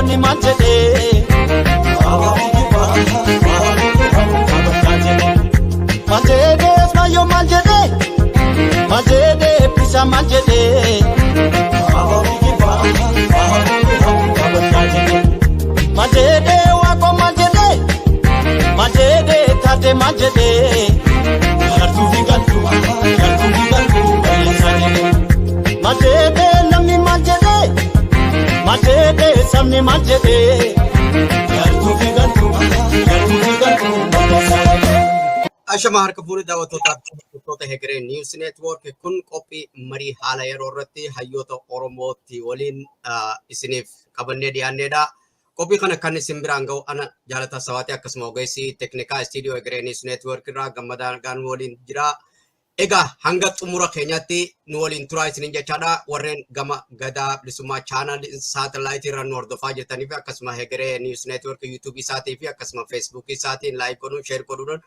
namni maal jedhee maal jedhee maayyoo maal jedhee bisa maal jedhee maal jedhee waaqoo maal jedhee taatee maal jedhee gartuu fi galtuu balleessaa jedhee maal jedhee namni maal jedhee sabni maal jedhee gartuu fi galtuu balleessaa jedhee. Ashama harka fuuni daawwattoota Hegeree News Network kun qophii marii haala yeroo irratti hayyoota Oromooti waliin isiniif qabannee dhiyaanneedha. Qophii kana kan isin biraan ga'u ana jaalataa sawaati akkasuma ogeessi teeknikaa istiidiyoo Hegeree News Network irraa gammadaan waliin jira. Egaa hanga xumura keenyatti nu waliin turaa isiniin jechaadha. Warreen gama gadaa bilisummaa chaanal saatalaayitii irra nu hordofaa jirtanii fi akkasuma Hegeree News Network YouTube isaatii fi akkasuma Facebook isaatiin laayik godhuun sheer godhuun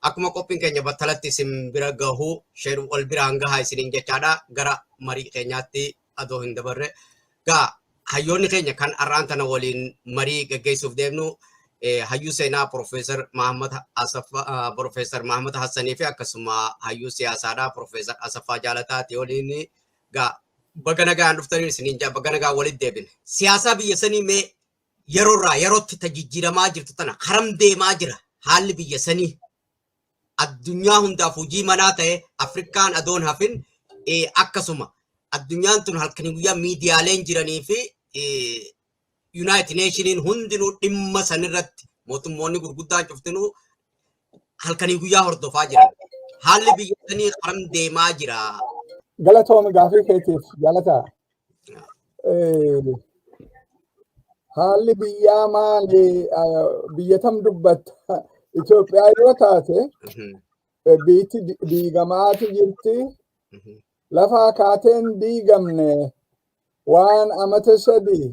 akkuma qophiin keenya battalatti isin bira gahu sheer wal biraan gahaa isiniin jechaadha. Gara marii keenyaatti adoo hin dabarre gaa hayyoonni keenya kan arraan tana waliin marii gaggeessuuf deemnu hayyuu seenaa Profeesar Mahammad Hassanii fi akkasuma hayyuu siyaasaadha Profeesar Asaffaa Jaalataati waliin gaa baga nagaan dhuftanii isiniin jaa baga nagaan walitti deebine. Siyaasaa biyya sanii mee yeroorraa yerootti tajijjiiramaa jirtu tana haram deemaa jira haalli biyya sanii. Addunyaa hundaaf hojii manaa ta'e Afrikaan adoon hafin akkasuma addunyaan tun halkanii guyyaa miidiyaaleen jiranii fi United Nationiin hundinuu dhimma sanirratti mootummoonni gurguddaan cuftinuu halkanii guyyaa hordofaa jiran. Haalli biyya sanii haram deemaa jira. Galatoom gaafii keetiif jalataa. Haalli biyyaa maali biyyatam dubbatta? Itoophiyaa yoo taate biitti diigamaati jirti. Lafaa kaateen diigamne waan amata sadii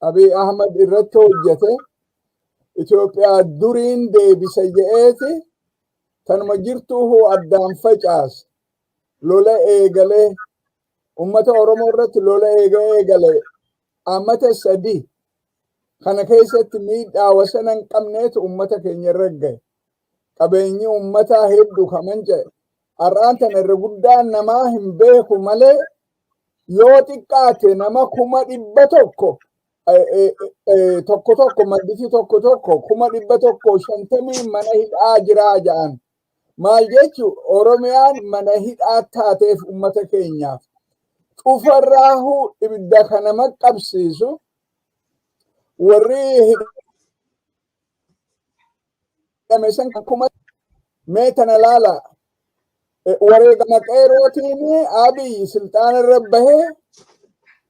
Abiy Ahmad irratti hojjete Itoophiyaa duriin deebisa je'eeti tanuma jirtuu addaan facaas lola eegalee ummata Oromoo irratti lola eegalee amata sadii kana keessatti miidhaa wasana hin qabneetu ummata keenya irra gahe. Qabeenyi ummataa hedduu kamancaa'e. Har'aan tana irra guddaan namaa hin beeku malee yoo xiqqaate nama 100,000 tokko maddisi tokko 150 mana hidhaa jiraa ja'an. Maal jechuun Oromiyaan mana hidhaa taateef ummata keenyaaf cufarraahuu ibidda kana maqqabsiisu warri hidhame san kuma meetana laala wareegama qeerootiin Abiy silxaana irra bahee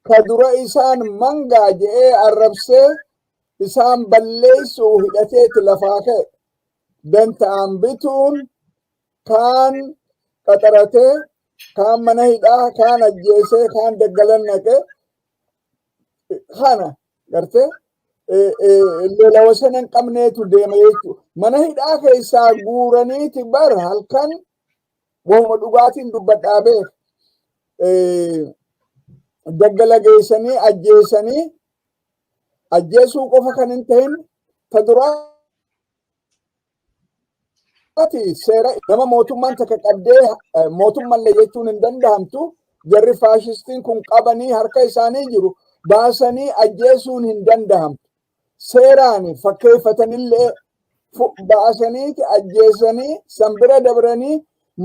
ka dura isaan mangaa je'ee arrabsee isaan balleessuu hidhateeti lafaa ka'e. Dantaan bituun kaan qaxaratee kaan mana hidhaa kaan ajjeesee kaan daggalan naqee kana gartee lola wasana hin qabneetu deema jechuudha. Mana hidhaa keessaa guuraniiti bar halkan wahuma dhugaatiin dubbadhaa beeka. Daggala geessanii ajjeesuu qofa kan hin ta'in ta duraati seera nama mootummaan takka qabdee mootummallee jechuun hin danda'amtu. Jarri faashistiin kun qabanii harka isaanii jiru baasanii ajjeesuun hin danda'amtu. Seeraan fakkeeffatanillee baasaniiti ajjeesanii sanbira dabranii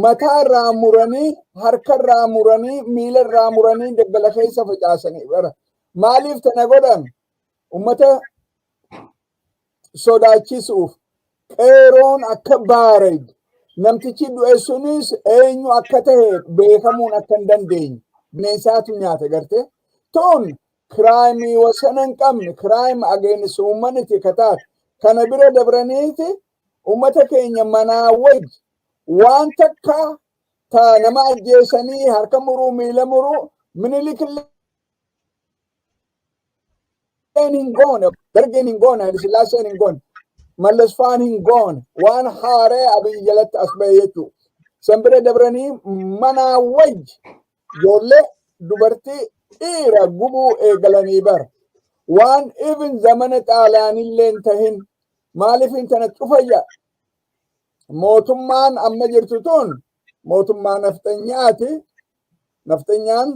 mataa irraa muranii harka irraa muranii miila irraa muranii daggala keessa facaasanii bara. Maaliif tana godhan? Ummata sodaachisuuf qeeroon akka baareed namtichi du'e sunis eenyu akka ta'e beekamuun akka hin dandeenye bineensaatu nyaata garte. Toon kiraayimii wasana hin qabne kiraayim against humanity kataate kana bira dabraniiti ummata keenya manaa wajji waan takka ta nama ajjeesanii harka muruu miila muruu Minilikilleen hin goone dargeen hin goone Haayilasillaaseen hin goone Mallas Faan hin goone waan haaree Abiy jalatti as ba'e jechuudha. San bira dabranii manaa wajji ijoollee dubartii dhiira gubuu eegalanii bara. waan even zamana xaalaanillee hin tahin maaliif intana cufayya mootummaan amma jirtu tun mootummaa naftanyaati. Naftanyaan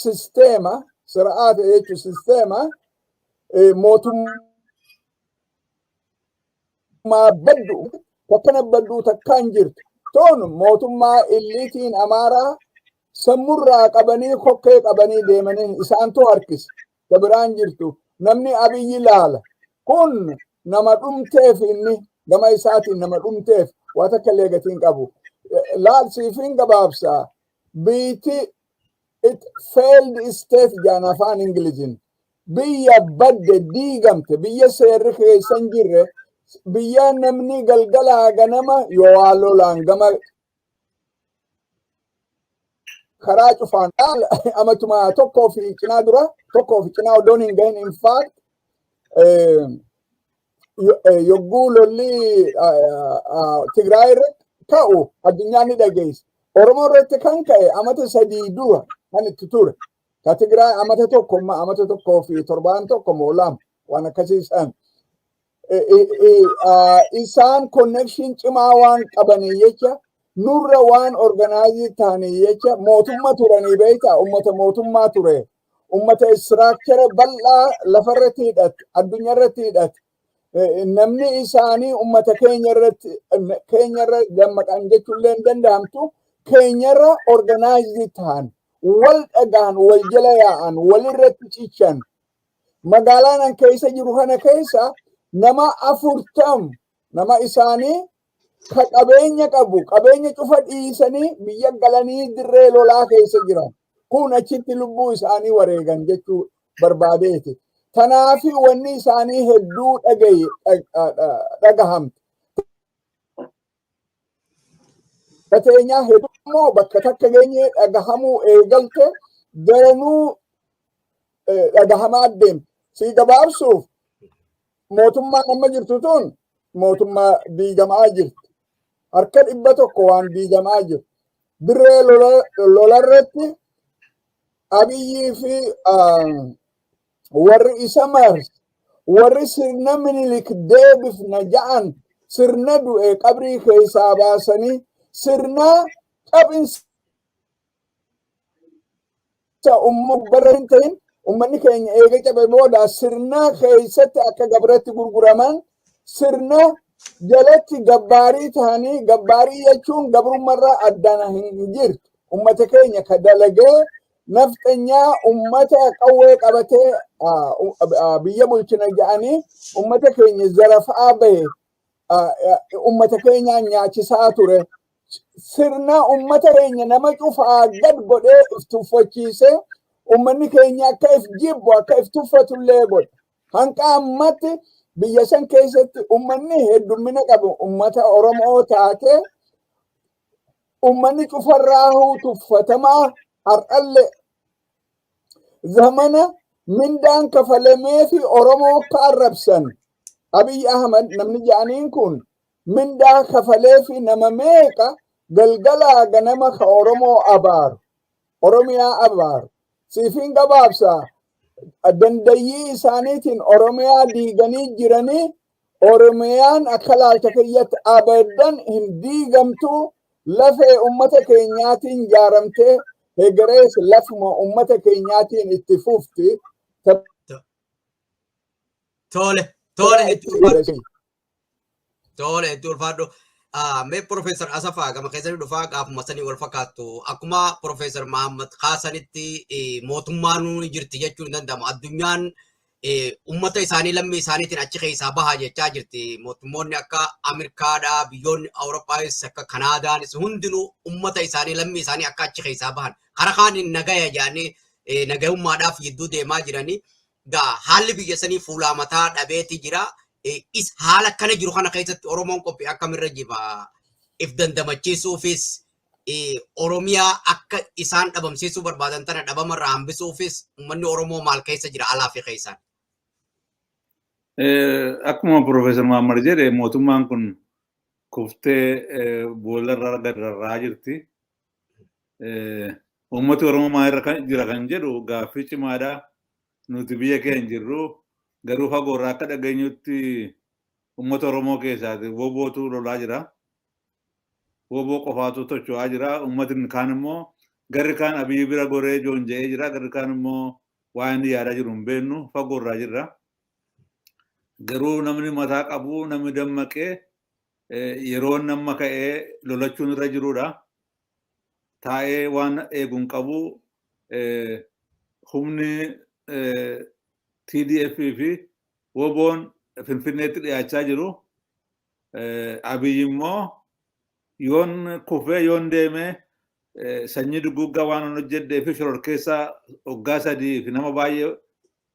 sisteema sir'aata jechuun sisteema mootummaa baddu takkana badduu takkaan jirtu tun mootummaa illiitiin amaaraa sammurraa qabanii kokkee qabanii deemanii isaantu harkisa. Dabiraan jirtu namni Abiyyi laala kun nama dhumteef inni gama isaatiin nama dhumteef waa takka illee gatiin qabu. Laalsiifiin gabaabsaa biiti it failed state jaan afaan Ingiliziin biyya badde diigamte biyya seerri keessan jirre biyya namni galgalaa ganama yoo waa lolaan gama karaa cufaan amatuma tokkoo fi cinaa dura tokkoo fi cinaa odoon hin gahin in fact yogguu lolli Tigraay irratti ta'u addunyaan ni dhageessa. Oromoo irratti kan ka'e amata sadii dura kan itti ture. Ka Tigraay amata tokkoo fi torbaan tokko moo lama waan akkasiisan. Isaan connection cimaa waan qabanii jecha nurra waan organized ta'anii jecha mootummaa turanii beektaa ummata mootummaa ture. Ummata istiraakchara bal'aa lafarratti hidhate addunyaa irratti hidhate. Namni isaanii ummata keenyarra dammaqan jechuullee hin danda'amtu keenyarra organized ta'an wal dhagaan wal jala yaa'an walirratti cichan magaalaan an keessa jiru kana keessa nama 40 nama isaanii ka qabeenya qabu qabeenya cufa dhiisanii biyya galanii dirree lolaa keessa jiran kun achitti lubbuu isaanii wareegan jechuu barbaadeeti. Tanaafi wanni isaanii hedduu dhagahamte. Kateenyaa hedduu bakka takka geenyee dhagahamuu eegalte daranuu dhagahamaa deemte. Si gabaabsuuf mootummaan amma jirtu tun mootummaa diigamaa jirti. Harka 100 waan diigamaa jirti. Dirree lolarratti Abiyyii fi warri isa mars warri sirna Minilik deebifna ja'an sirna du'e qabrii keessaa baasanii sirna qabinsa barra hin ta'in ummanni keenya eega cabe booda sirna keessatti akka gabratti gurguraman sirna jalatti gabbaarii ta'anii gabbaarii jechuun gabrummarraa addana hin jirtu. Ummata keenya ka dalagee naftanyaa ummata qawwee qabatee biyya bulchina ja'anii ummata keenya zarafaa bahe ummata keenya nyaachisaa ture. Sirna ummata keenya nama cufaa gad godhee if tuffachiisee ummanni keenya akka if jibbu akka if tuffatullee godhe. Hanqa ammatti biyya san keessatti ummanni heddummina qabu ummata Oromoo taate ummanni cufarraahuu tuffatamaa har'allee zamana mindaan kafalamee fi Oromoo ka arrabsan Abiy Ahmad namni ja'aniin kun mindaa kafalee fi nama meeqa galgalaa ganama ka Oromoo abaaru Oromiyaa abaaru siifin gabaabsaa dandayyii isaaniitiin Oromiyaa diiganii jiranii Oromiyaan akka laalcha kiyyatti abadan hin diigamtuu lafee ummata keenyaatiin jaaramtee hegerees lafuma ummata keenyaatiin itti fufti. Tole itti ulfaadhu. Mee Profeesar Asafaa gama keessatti dhufaa gaafuma sanii wal fakkaattu akkuma Profeesar Mahammad kaasanitti mootummaan ni jirti jechuun ni danda'ama. Addunyaan ummata isaanii lammii isaaniitiin achi keessaa bahaa jechaa jirti. Mootummoonni akka Ameerikaadhaa biyyoonni Awuroopaayis akka Kanaadaanis hundinuu ummata isaanii lammii isaanii akka achi keessaa bahan karaa kaaniin nagaya jedhanii nagayummaadhaaf gidduu deemaa jiranii. Haalli biyya sanii fuulaa mataa dhabeeti jira. Haala akkana jiru kana keessatti Oromoon qophii akkamirra jiba if dandamachiisuufis Oromiyaa akka isaan dhabamsiisuu barbaadan tana dhabamarraa hambisuufis uummanni Oromoo maal keessa jira alaa fi keessaan. Akkuma Profeesar Mahammad jedhe mootummaan kun kuftee boolarraa gadarraa jirti. Uummati Oromoo maalirra jira kan jedhu gaaffii cimaadha. nuti biyya keenya jirru garuu fagoorraa akka dhageenyutti uummata Oromoo keessaati wobootu lolaa jira. Woboo qofaatu tocho'aa jira. Uummatni kaan immoo garri kaan Abiyyi bira goree joonja'ee jira. Garri kaan immoo waa inni yaadaa jiru hin beeknu fagoorraa jirra. Garuu namni mataa qabu namni dammaqee yeroo nama ka'ee lolachuun irra jirudha. Taa'ee waan eeguun qabu humni TDF fi woboon Finfinneetti dhiyaachaa jiru. Abiyyi immoo yoon kufee yoon deemee sanyii duguggaa waan hojjedhee fi shororkeessaa waggaa 3 fi nama baay'ee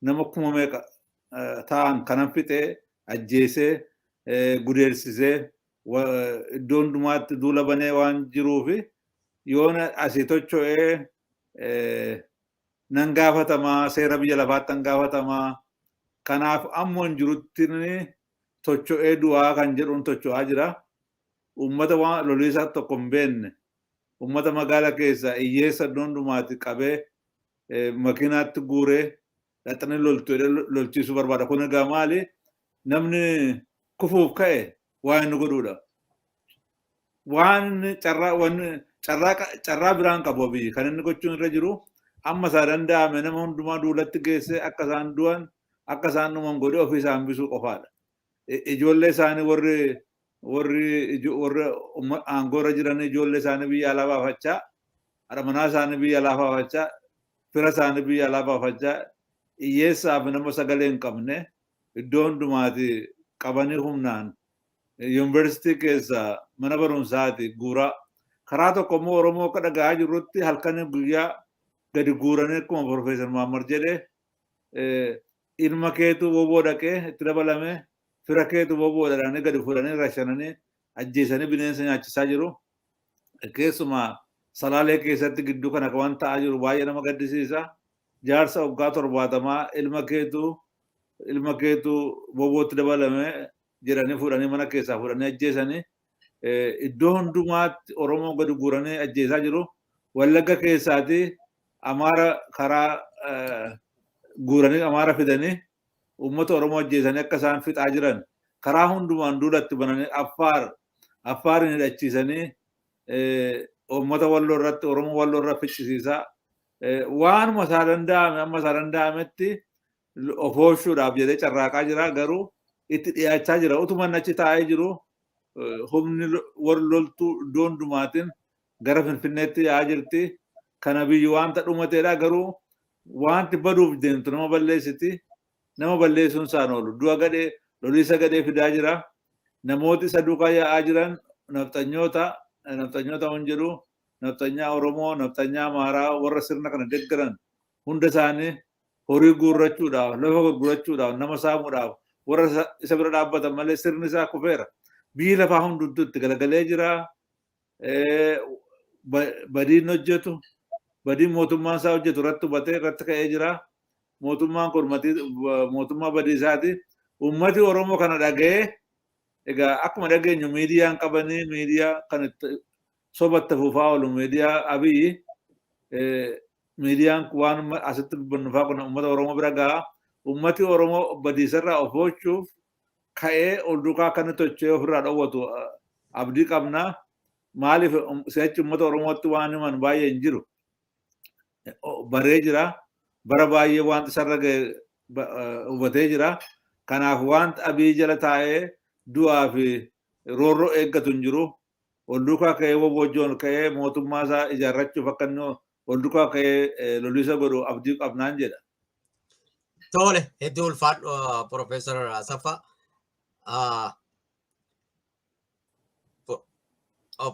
nama 1,000 ta'an kanan fixee ajjeesee gudeersisee iddoo hundumaatti duula banee waan jiruufi yoon asii tocho'ee nan gaafatamaa seera biyya lafaatti nan gaafatamaa kanaaf ammoo hin jirutti tocho'ee du'aa kan jedhuun tocho'aa jira. Uummata waan loliisaa tokko hin beekne uummata magaala keessa hiyyeessa iddoo hundumaatti qabee makiinaatti guuree dhaxanii lolchiisuu barbaada. Kun egaa maali? Namni kufuuf ka'e waa inni godhuudha. Waan carraa biraan qabu biyyi kan inni gochuun irra jiru amma isaa danda'ame nama hundumaa duulatti geessee akka isaan du'an akka isaan dhuman godhee ofii isaa hambisuu qofaadha. Ijoollee isaanii warri aangoo irra jiran ijoollee isaanii biyya alaa baafachaa, haadha manaa isaanii biyya alaa baafachaa, fira isaanii biyya alaa baafachaa, hiyyeessaaf nama sagalee hin qabne iddoo hundumaatti qabanii humnaan yuunivarsiitii keessa mana barumsaati guuraa. Karaa tokko immoo Oromoo akka dhaga'aa jirrutti halkanii guyyaa gadi guuranii akkuma Profeesar Muhammad jedhee ilma keetu woboo dhaqee itti dabalame fira keetu woboo dhaqanii gadi fuudhanii rashananii ajjeesanii bineensa nyaachisaa jiru. Keessumaa Salaalee keessatti gidduu kana waan ta'aa jiru baay'ee nama gaddisiisa. Jaarsa waggaa 70 ilma keetu wobootti dabalame jedhanii fuudhanii mana keessaa fuudhanii ajjeesanii iddoo hundumaatti Oromoo gadi guuranii ajjeesaa jiru. Wallagga keessaati Amaara karaa guuranii Amaara fidanii uummata Oromoo ajjeesanii akka isaan fixaa jiran karaa hundumaan duulatti bananii Affaarin hidhachiisanii uummata Walloo irratti Oromoo Walloo irra ficcisiisaa waanuma isaa danda'ame amma isaa danda'ametti of oolchuudhaaf jedhee carraaqaa jira. Garuu itti dhiyaachaa jira. Utuma achi taa'ee jiru humni warri loltuu iddoo hundumaatiin gara Finfinneetti yaa'aa jirti. Kana biyyi wanta dhumateedha. Garuu wanti baduuf deemtu nama balleessiti. Nama balleessuun isaan oolu. Du'a gadhee loliisa gadhee fidaa jira. Namooti isa duukaa yaa'aa jiran nafxanyoota waan jedhu nafxanyaa Oromoo, nafxanyaa Amaaraa warra sirna kana deeggaran hunda isaanii horii guurrachuudhaaf, lafa gurgurachuudhaaf, nama saamuudhaaf warra isa bira dhaabbatan malee sirni isaa kufeera. Biyyi lafaa hundumtuutti galagalee jira. Badiin hojjetu, badiin mootummaan isaa hojjetu irratti hubatee irratti ka'ee jira. Mootummaan kun mootummaa badiisaati. Uummati Oromoo kana dhaga'ee egaa akkuma dhageenyu miidiyaan qabanii miidiyaa kan sobatti fufaa oolu miidiyaa Abiyyi miidiyaan waan asitti dubbannu fa'aa kun uummata Oromoo bira gahaa. Uummati Oromoo badiisarraa of oolchuuf ka'ee ol duukaa akka inni tochee ofirraa dhowwatu abdii qabna. Maaliif si'achi uummata Oromootti waan himan baay'ee hin jiru. Baree jira. Bara baay'ee wanti isarra hubatee jira. Kanaaf wanti Abiyyi jala taa'ee du'aa fi roorroo eeggatu hin jiru. Ol duukaa ka'ee wobojjoon ka'ee mootummaa isaa ijaarrachuuf akka inni ol duukaa ka'ee loliisa godhu abdii qabnaan jedha. Tole, hedduu ulfaadhu Profeesar Asaffaa.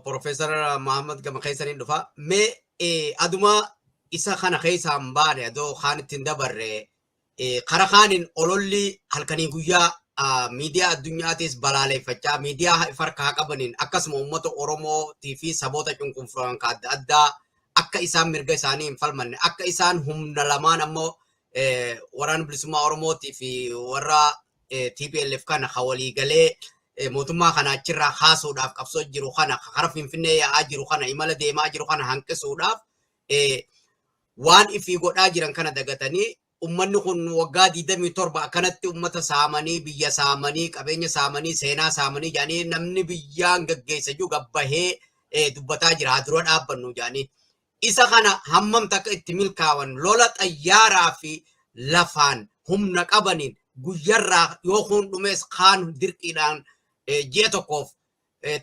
Profeesar Muhammad gama keessaniin dhufa. Mee aduma isa kana keessaan baane adoo kaan ittiin dabarre karaa kaaniin ololli halkanii guyyaa miidiyaa addunyaatis balaaleffachaa miidiyaa harkaa qabaniin akkasuma uummata Oromootii fi saboota cunqurfaman adda addaa akka isaan mirga isaanii hin falmanne akka isaan humna lamaan ammoo waraana bilisummaa Oromootii fi warra TPLF kana walii galee mootummaa kana achirraa kaasuudhaaf qabsoo jiru kana karaa Finfinnee yaa'aa jiru kana imala deemaa jiru kana hanqisuudhaaf waan ifii godhaa jiran kana dagatanii ummanni kun waggaa 27 akkanatti ummata saamanii biyya saamanii qabeenya saamanii seenaa saamanii jedhanii namni biyyaan gaggeessa jiru gabbahee dubbataa jira dura dhaabbannu jedhanii isa kana hammam takka itti milkaawan lola xayyaaraa fi lafaan humna qabaniin guyyarraa yoo kun dhumees kaan dirqiidhaan ji'a tokkoof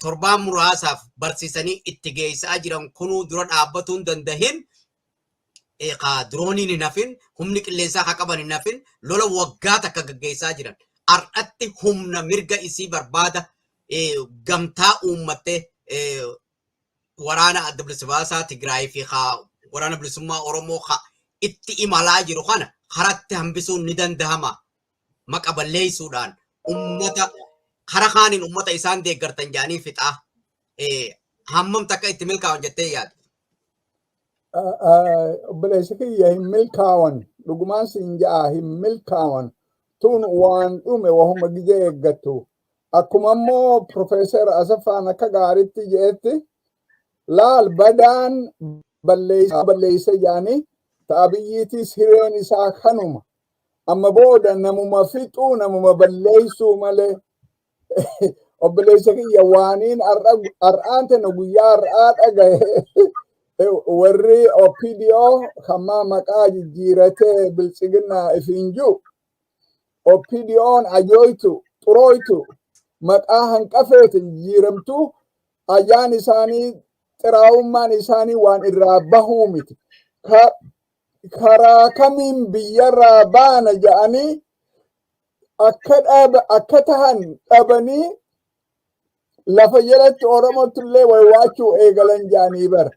torbaan muraasaaf barsiisanii itti geessaa jiran kunuu dura dhaabbachuu hin dandahin drooniin hin hafin humni qilleensaa haa qaban hin hafin lola waggaa takka gaggeessaa jiran har'atti humna mirga isii barbaada gamtaa uummattee waraana adda bilisa baasaa Tigraay fi waraana bilisummaa Oromoo itti imalaa jiru kana karatti hambisuun ni dandahama maqa balleessuudhaan ummata kara kaaniin ummata isaan deeggartan jedhanii fixaa hammam takka itti milkaa'an jettee yaadda. Obboleessa kiyya hin milkaa'an dhugumaan siin ja'a hin milkaa'an tun waan dhume wahuma gijee eeggattu akkuma immoo Profeesar Asaffaan akka gaariitti jedhetti laal badaan balleessa jedhanii ta'a biyyiitis hireen isaa kanuma amma booda namuma fixuu namuma balleessuu malee obboleessa kiyya waaniin har'aan tana guyyaa har'aa dhagaye warri OPDO hamma maqaa jijjiiratee bilchiginnaa ifiin jiru OPDO'n ajooytu xurooytu maqaa hanqafeeti jijjiiramtu ajaan isaanii xiraa'ummaan isaanii waan irraa bahuu miti karaa kamiin biyyarraa baana jedhanii akka tahan dhabanii lafa jalatti Oromootti illee waywaachuu eegalan jedhanii bara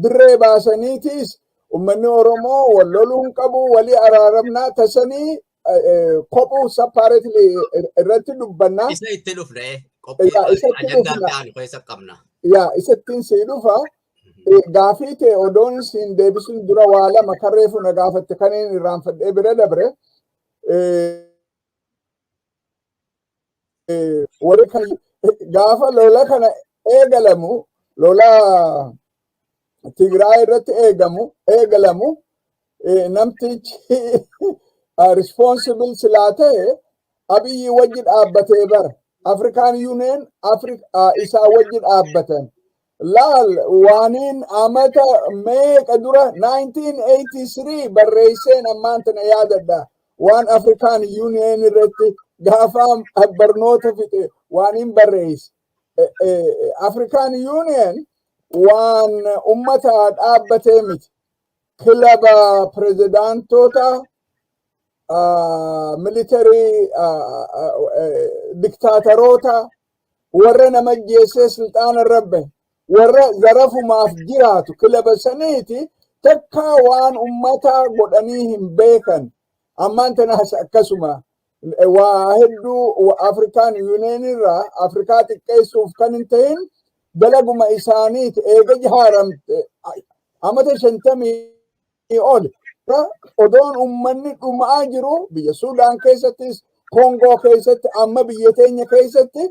dirree baasaniitis ummanni Oromoo wal loluun qabu walii araaramnaa tasanii kophuu sapaareetli irratti dubbannaa. Isa itti dhufne qophii ajandaan ta'an keessa qabna. Yaa isattiin sii dhufa gaafii ta'e odoon siin deebisuun dura waa lama karreefu na gaafatte kaniin irraanfadhee bira dabre warri kan gaafa lola kana eegalamu lola Tigraay irratti eegalamu namtichi responsible silaa ta'e Abiyyi wajji dhaabbatee bara Afrikaan Union isaa wajji dhaabbatan laal waaniin amata meeqa dura 1983 barreesseen ammaan tana yaadadha waan Afrikaan Union irratti gaafa barnoota fixe waaniin barreesse Afrikaan Union waan ummata dhaabbatee miti kilaba pirezidaantoota military diktaataroota warra nama jeessee sultaana rabbe warra zarafumaaf jiraatu kilaba saniiti takka waan ummata godhanii hin beekan ammaan tanaas akkasuma waa hedduu Afrikaan Union irraa Afrikaa xiqqeessuuf kan hin ta'in dalaguma isaaniiti eega jaaramte amata 50 ol odoon ummanni dhumaa jiru biyya Suudaan keessattis Koongoo keessatti amma biyya teenya keessatti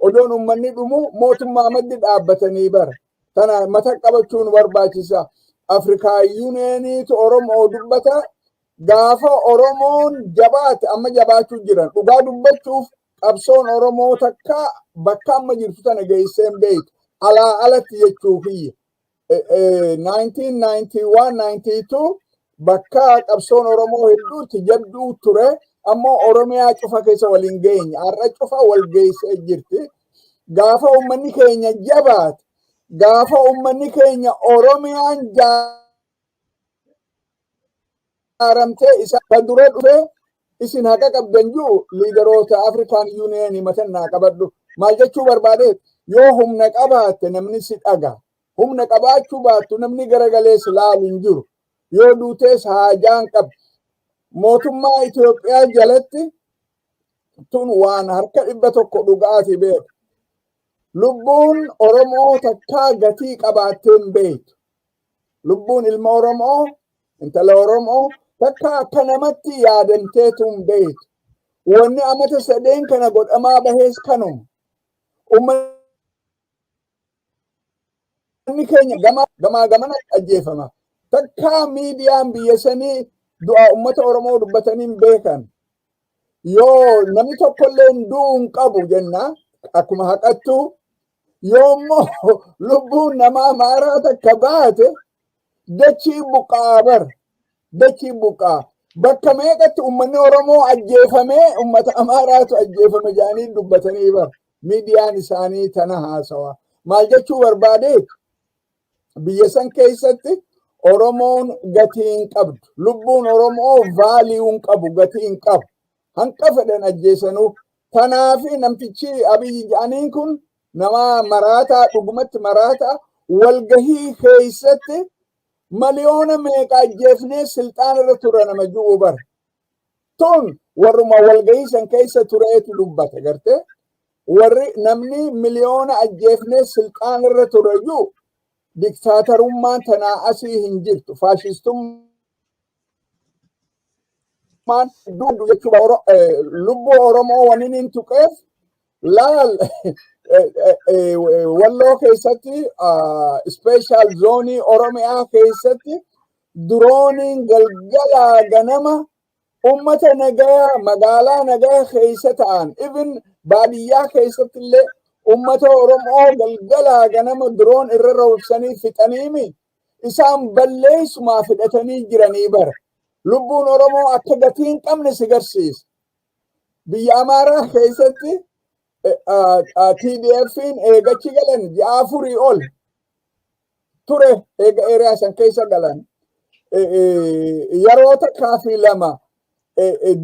odoon ummanni dhumu mootummaa maddi dhaabbatanii bara tana mata qabachuun barbaachisa Afrikaa Unioniitu Oromoo dubbata gaafa Oromoon jabaate amma jabaachuu jiran dhugaa dubbachuuf qabsoon Oromoo takka bakka amma jirtu tana geesseen beektu alaa alatti jechuufiyya 1991-92 bakka qabsoon Oromoo hedduutti jabduu ture ammoo Oromiyaa cufa keessa waliin geenye har'a cufa wal geessee jirti gaafa ummanni keenya jabaate gaafa ummanni keenya Oromiyaan jaaramtee isa dura dhufe isin haqa qabdan jiru liidaroota Afrikaan Union matannaa qabadhu maal jechuu barbaadeet yoo humna qabaatte namni si dhaga humna qabaachuu baattu namni garagalees laalu hin jiru yoo duutees haajaan qabdi mootummaa Itoophiyaa jalatti tun waan harka 100 dhugaati beeku lubbuun Oromoo takkaa gatii qabaatteen beektu lubbuun ilma Oromoo intala Oromoo takkaa akka namatti yaadamteetuun beektu wanni amata 3 kana godhamaa bahees kanuma ummanni keenya gamaa gamana ajjeefama takkaa miidiyaan biyya sanii du'a ummata Oromoo dubbataniin beekan. Yoo namni tokkollee du'uu hin qabu jenna akkuma haqattu yoommoo lubbuun namaa maaraa takka baate dachii buqqaa bar dachii buqqaa bakka meeqatti ummanni Oromoo ajjeefamee ummata Amaaraatu ajjeefame jedhanii dubbatanii bar miidiyaan isaanii tana haasawa. Maal jechuu barbaadeet biyya san keessatti Oromoon gatii hin qabdu. Lubbuun Oromoo vaaliyuu hin qabu, gatii hin qabu. Hanqa fedhan ajjeesanuu. Tanaafi namtichi Abiyyi jedhaniin kun nama maraataa dhugumatti maraataa walgahii keessatti miliyoona meeqa ajjeefnee silxaan irra ture nama ji'uu bara. Tun warruma walgahii san keessa tureetu dubbata gartee. Warri namni miliyoona ajjeefnee silxaan irra ture ji'u diktaatarummaan tanaa asii hin jirtu. Faashistummaan duudu jechuudha lubbuu Oromoo waniin hin tuqeef laal Walloo keessatti special zoonii Oromiyaa keessatti drooniin galgalaa ganama ummata nagaa magaalaa nagaa keessa ta'an even baadiyyaa keessatti illee ummata Oromoo galgalaa ganama droon irra roobsanii fixaniimi isaan balleessumaa fidhatanii jiranii bara. Lubbuun Oromoo akka gatii hin qabne si garsiisa. Biyya Amaaraa keessatti TDF'n eegachi galan ji'a afurii ol ture eega eeriyaa san keessa galan. Yeroo takkaa fi lama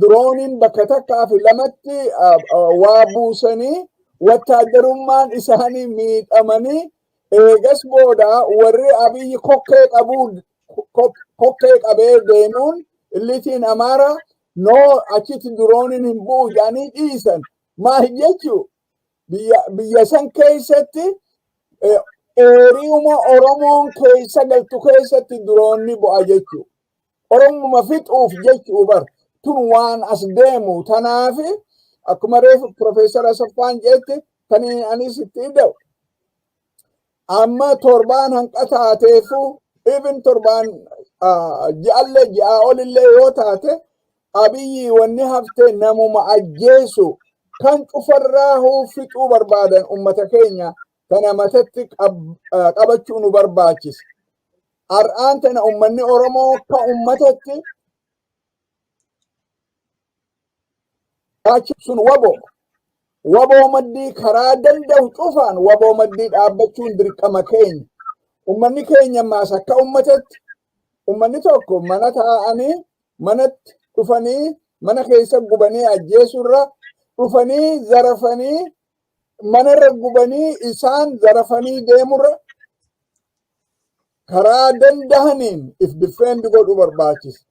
drooniin bakka takkaa fi lamatti waa buusanii wattaaddarummaan isaanii miidhamanii eegas booda warri Abiyyi kokkee qabee deemuun illitiin Amaaraa noo achitti drooniin hin bu'u jedhanii dhiisan. Maal jechuu biyya san keessatti eeriyuma Oromoon keessa galtu keessatti droonni bu'a jechuu. Oromuma fixuuf jechuu bar. Tun waan as deemu tanaafi akkuma reefu Profeesar Asaffaan jetti tanii anis itti hidhau. Amma torbaan hanqa taateefu even torbaan ji'allee ji'a olillee yoo taate Abiyyi wanni hafte namuma ajjeesu kan cufarraa fixuu barbaadan ummata keenya tana matatti qabachuu nu barbaachisa. Har'aan tana ummanni Oromoo akka ummatatti sun waboo maddii karaa danda'u cufaan waboo maddii dhaabbachuun dirqama keenya. Ummanni keenya maas akka ummatatti ummanni tokko mana taa'anii manatti dhufanii mana keessa gubanii ajjeesurra dhufanii zarafanii manarra gubanii isaan zarafanii deemurra karaa dandahaniin if defend godhu barbaachisa.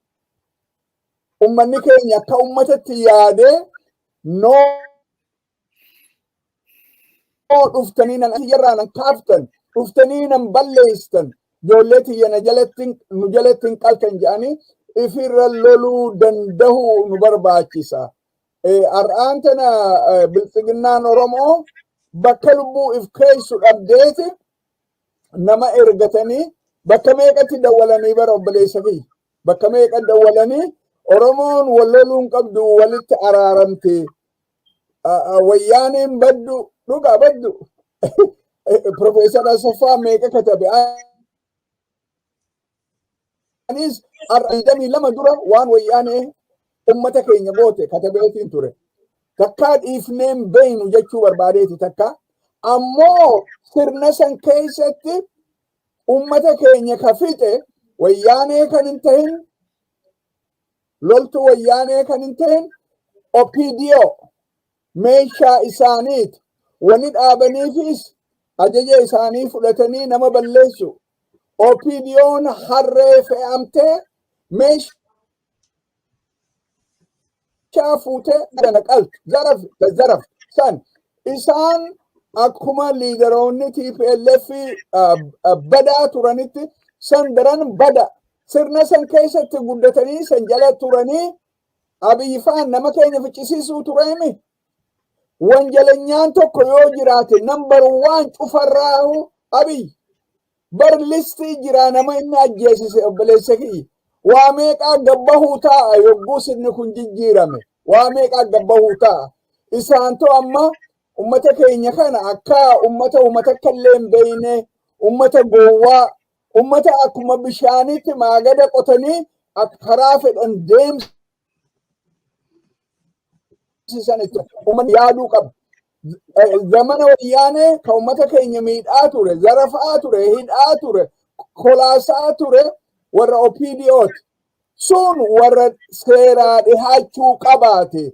Ummanni keenya akka ummatatti yaadee noo dhuftanii nan asirraa nan kaaftan dhuftanii nan balleesstan ijoollee tiyya nu jalatti hin qaltan jedhanii ifirra loluu danda'u nu barbaachisa. Har'aan tana biltsiginnaan Oromoo bakka lubbuu if keessu dhabdeeti nama ergatanii bakka meeqatti dawwalanii bara obboleessa fi bakka meeqa dawwalanii Oromoon wal loluu hin qabdu walitti araaramte wayyaaneen baddu dhugaa baddu Profeesar Asaffaa meeqa katabe anis ar'idamii lama dura waan wayyaanee ummata keenya goote katabeetiin ture. Takkaa dhiifneen beeynu jechuu barbaadeeti takka. Ammoo sirna san keessatti ummata keenya ka fixe wayyaanee kan hin tahin loltu wayyaanee kan hin tahin OPDO meeshaa isaaniiti wani dhaabaniifis ajaja isaanii fudhatanii nama balleessu. OPDO'n harree fe'amtee meeshaa fuutee dana qaltu zaraf san isaan akkuma liidaroonni TPLF badaa turanitti san daran bada sirna san keessatti guddatanii san jala turanii Abiyyi faan nama keenya ficcisiisuu tureemi. Wanjalanyaan tokko yoo jiraate number 1 cufarraahu Abiyyi bar listii jira nama inni ajjeesise obboleessa kiyya waa meeqaa gabbahuu ta'a yogguu sirni kun jijjiirame waa meeqaa gabbahuu ta'a isaantu amma ummata keenya kana akka ummata kallee hin beeyne ummata gowwaa ummata akkuma bishaanitti maagada qotanii karaa fedhan deemsisan ummanni yaaduu qaba. Zamana wayyaanee ka ummata keenya miidhaa ture, zarafaa ture, hidhaa ture, kolaasaa ture warra OPDO'ti. Sun warra seeraa dhihaachuu qabaate.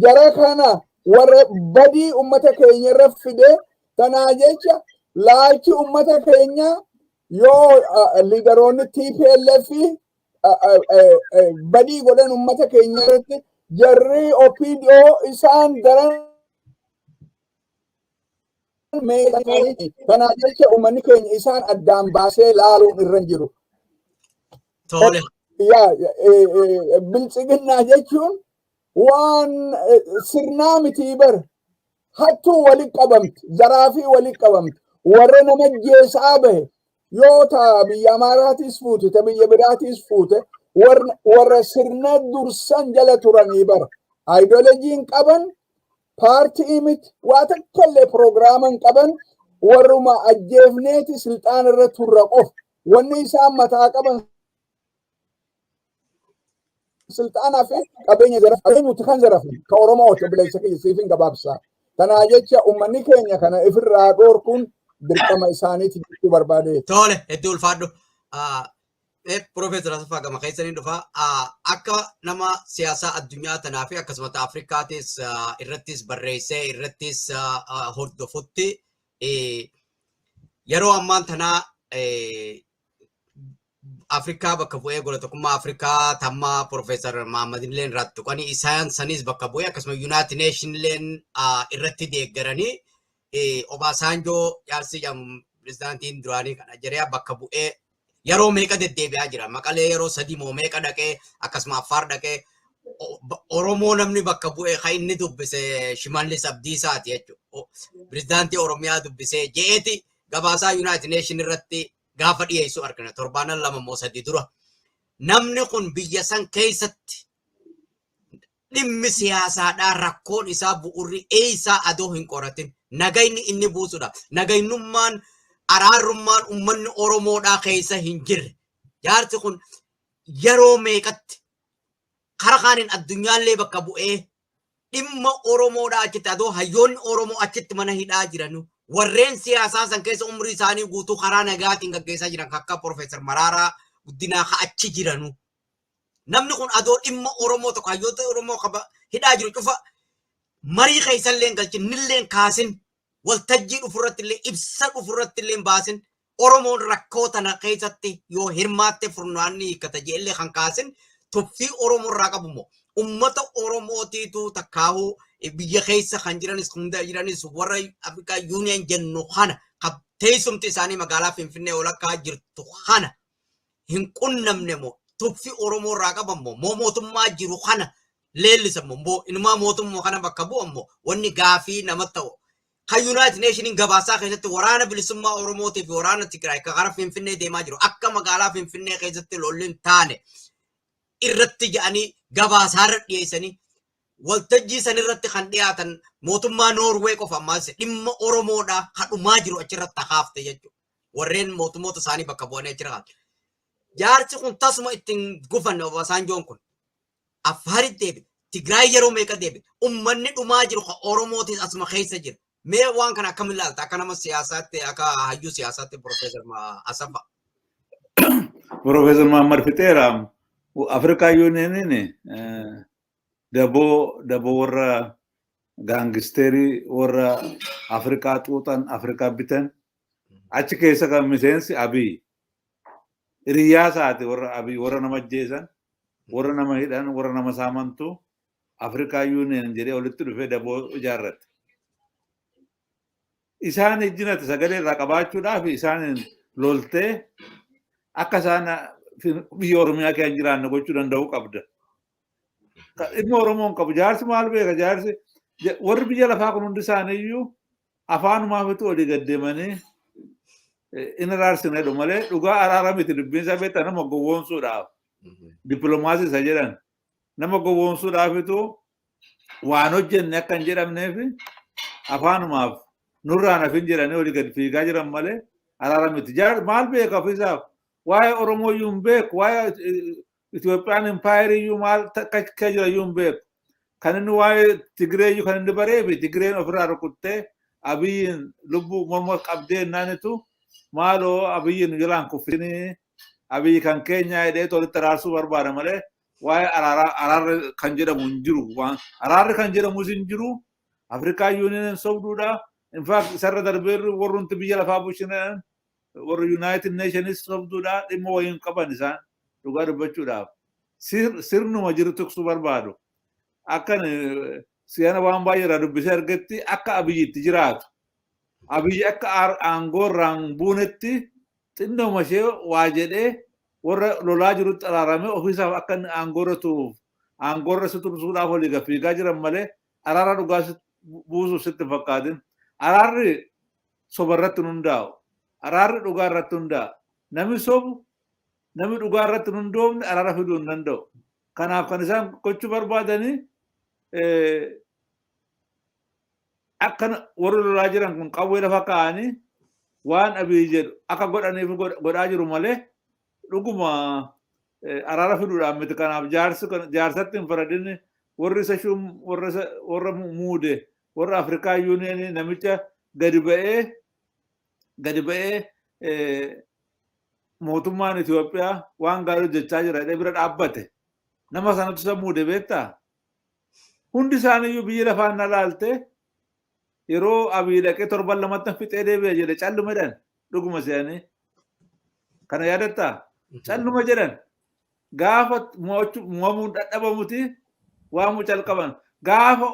Jara kana warra badii ummata keenya irra fide tanaa jecha laachi ummata keenya yoo liidaroonni TPLF badii godhan ummata keenya irratti jarri OPDO isaan daran kanaa jecha ummanni keenya isaan addaan baasee laaluun irra jiru. Tole. Biltsiginnaa jechuun waan sirnaa miti bar hattuu waliin qabamti zaraafii waliin qabamti warra nama jeesaa bahe yoo ta biyya Amaaraatis fuute ta biyya biraatis fuute warra sirna dursan jala turanii bar ideolojiin qaban paartii miti waa takkallee pirogiraaman qaban warruma ajjeefneeti silxaan irra turra qof wanni isaan mataa qaban سلطان في قبيني زرف قبيني وتخن زرف كأورما وتبلي سكي سيفين قبابسا تناجتش أمني كينيا كان إفر دور كون بركما إساني تجي بربادي Tole, hedduu ulfaadhu. Profeesar Asaffaa Gama keessanii dhufa. Akka nama siyaasaa addunyaa tanaa fi akkasumas Afrikaatis irrattis barreessee irrattis hordofutti yeroo ammaan tanaa Afrikaa bakka bu'ee gola tokkummaa Afrikaa tamma Profeesar Mahammadin illee irratti tuqanii isaan sanis bakka bu'ee akkasumas United Nation illee irratti deeggaranii Obasanjoo jaarsi pirezidaantiin duraanii kana jedhee bakka bu'ee yeroo meeqa deddeebi'aa jira. Maqalee yeroo sadii moo meeqa dhaqee akkasuma Affaar dhaqee Oromoo namni bakka bu'ee kan inni dubbise Shimallis Abdiisaati jechuudha. Pirezidaantii Oromiyaa dubbisee je'eeti gabaasaa United Nation irratti gaafa dhiyeessu argina torbaanan lama moo sadii dura. Namni kun biyya san keessatti dhimmi siyaasaadhaa rakkoon isaa bu'urri isaa adoo hin qoratin nagayni inni buusudha. Nagaynummaan araarummaan ummanni Oromoodhaa keessa hin jirre. Jaarsi kun yeroo meeqatti karaa kaaniin addunyaallee bakka bu'ee dhimma Oromoodhaa achitti adoo hayyoonni Oromoo achitti mana hidhaa jiranu. Warreen siyaasaa san keessa umrii isaanii guutuu karaa nagaatiin gaggeessaa jiran akka Profeesar Maraaraa Guddinaa achi jiranu. Namni kun adoo dhimma Oromoo tokko hayyoota Oromoo qaba hidhaa jiru cufa marii keessallee galchin nillee kaasin waltajjii dhufurratti illee ibsa dhufurratti illee baasin Oromoon rakkoo tana keessatti yoo hirmaatte furnaanni hiikkata jeellee kan kaasin tuffii Oromoo irraa qabumoo ummata Oromootiitu takkaahuu biyya keessa kan jiranis hunda jiranis warra Afrikaa Union jennu kana teessumti isaanii magaalaa Finfinnee walakkaa jirtu kana hin qunnamne moo tuffii Oromoo irraa qabamoo moo mootummaa jiru kana leellisamoo moo inumaa mootummaa kana bakka bu'amoo wanni gaafii namatti ta'u. Kan United Nation gabaasaa keessatti waraana bilisummaa Oromootiif waraana Tigraay kan karaa Finfinnee deemaa jiru akka magaalaa Finfinnee keessatti lolliin taane irratti jedhanii gabaasaarra dhiyeessanii waltajjii san irratti kan dhiyaatan mootummaa Noorwee qofa ammaas dhimma Oromoodhaa hadhumaa jiru achirratti hafte jechuudha. Warreen mootummoota isaanii bakka bu'anii achirra kaa'an. Jaarsi kun tasuma ittiin gufanne Obasanjoon kun Affaaritti deebi. Tigraay yeroo meeqa deebi. Ummanni dhumaa jiru kan Oromootis asuma keessa jira. Mee waan kana akkamiin ilaalta akka nama siyaasaatti akka hayyuu siyaasaatti Profeesar Asaffaa. Profeesar Mahammad Fixeera Afrikaa Yuuniyeeniin dabo warra gaangisteerii warra Afrikaa xuuxan Afrikaa bitan achi keessa kan miseensi Abiy hiriyaa isaati warra Abiy warra nama ajjeesan warra nama hidhan warra nama saamantu Afrikaa Yuuniyeen jedhee walitti dhufee daboo ijaarrate. Isaan ijjinate sagalee irraa qabaachuudhaaf isaan loltee akka isaan biyya Oromiyaa keessa jiraanne gochuu danda'uu qabda. Dhimma Oromoon qabu jaarsi maal beeka jaarsi warri biyya lafaa kun hundi isaaniiyyuu afaanumaafatu olii gaddeemanii in araarsine malee dhugaa araara miti dubbiin isaa beektaa nama gowwoomsuudhaaf Diplomaasii isa jedhan nama gowwoomsuudhaafitu waan hojjenne akka hin jedhamneef afaanumaaf nurraan hafin jedhanii olii gad fiigaa jiran malee araara miti. Maal beeka ofiisaaf waa'ee Oromoo iyyuu hin beeku, waa'ee Itoophiyaan impaayirii iyyuu maal akka jira iyyuu hin beeku. Kan inni waa'ee Tigree iyyuu kan inni bareefi Tigreen ofirraa rukuttee Abiyyiin lubbuu morma qabdee naanitu maaloo Abiyyiin nu jalaan kuffinii Abiyyi kan keenya jedhee tolitti araarsuu barbaada malee waa'ee araarri kan jedhamu hin jiru. Araarri kan jedhamus hin jiru. Afrikaa Yuuniyooniin sobduudha. In fact isarra darbeerri warrunti biyya lafaa bushinan warri United Nations sobduudha. Dhimma wayiin qaban isaan dhugaa dubbachuudhaaf. Sirnuma jiru tuqsuu barbaadu. Akkan siyaana waan baay'ee irraa dubbisee argetti akka Abiyyiitti jiraatu. Abiyyi akka aangoorraan buunetti xinnooma ishee waa jedhee warra lolaa jirutti araaramee ofiisaaf akka inni aangoorra si tursuudhaaf olii gad fiigaa jiran malee araara dhugaa buusuuf sitti fakkaatin. Araarri soba irratti hundaa'u. Araarri dhugaa irratti hundaa'a. Namni sobu namni dhugaa irratti hundoofne araara fiduu hin danda'u. Kanaaf kan isaan gochuu barbaadanii akka warri lolaa jiran kun qawwee lafa kaa'anii waan Abiyyi jedhu akka godhaniif godhaa jiru malee dhuguma araara fiduudhaan miti. Kanaaf jaarsatti hin faradinni warri isa warra muude warra Afrikaa Yuuniyoonii namicha gadi ba'ee mootummaan Itoophiyaa waan gaarii hojjechaa jira jedhee bira dhaabbate nama sanatu isa muude beektaa? Hundi isaaniiyyuu biyya lafaan na laalte yeroo Abiyyi dhaqee torban lamatti fixee deebi'e jedhe calluma jedhan dhuguma se'anii. Kana yaadattaa? Calluma jedhan gaafa mo'amuun dadhabamuti waamu calqaban. Gaafa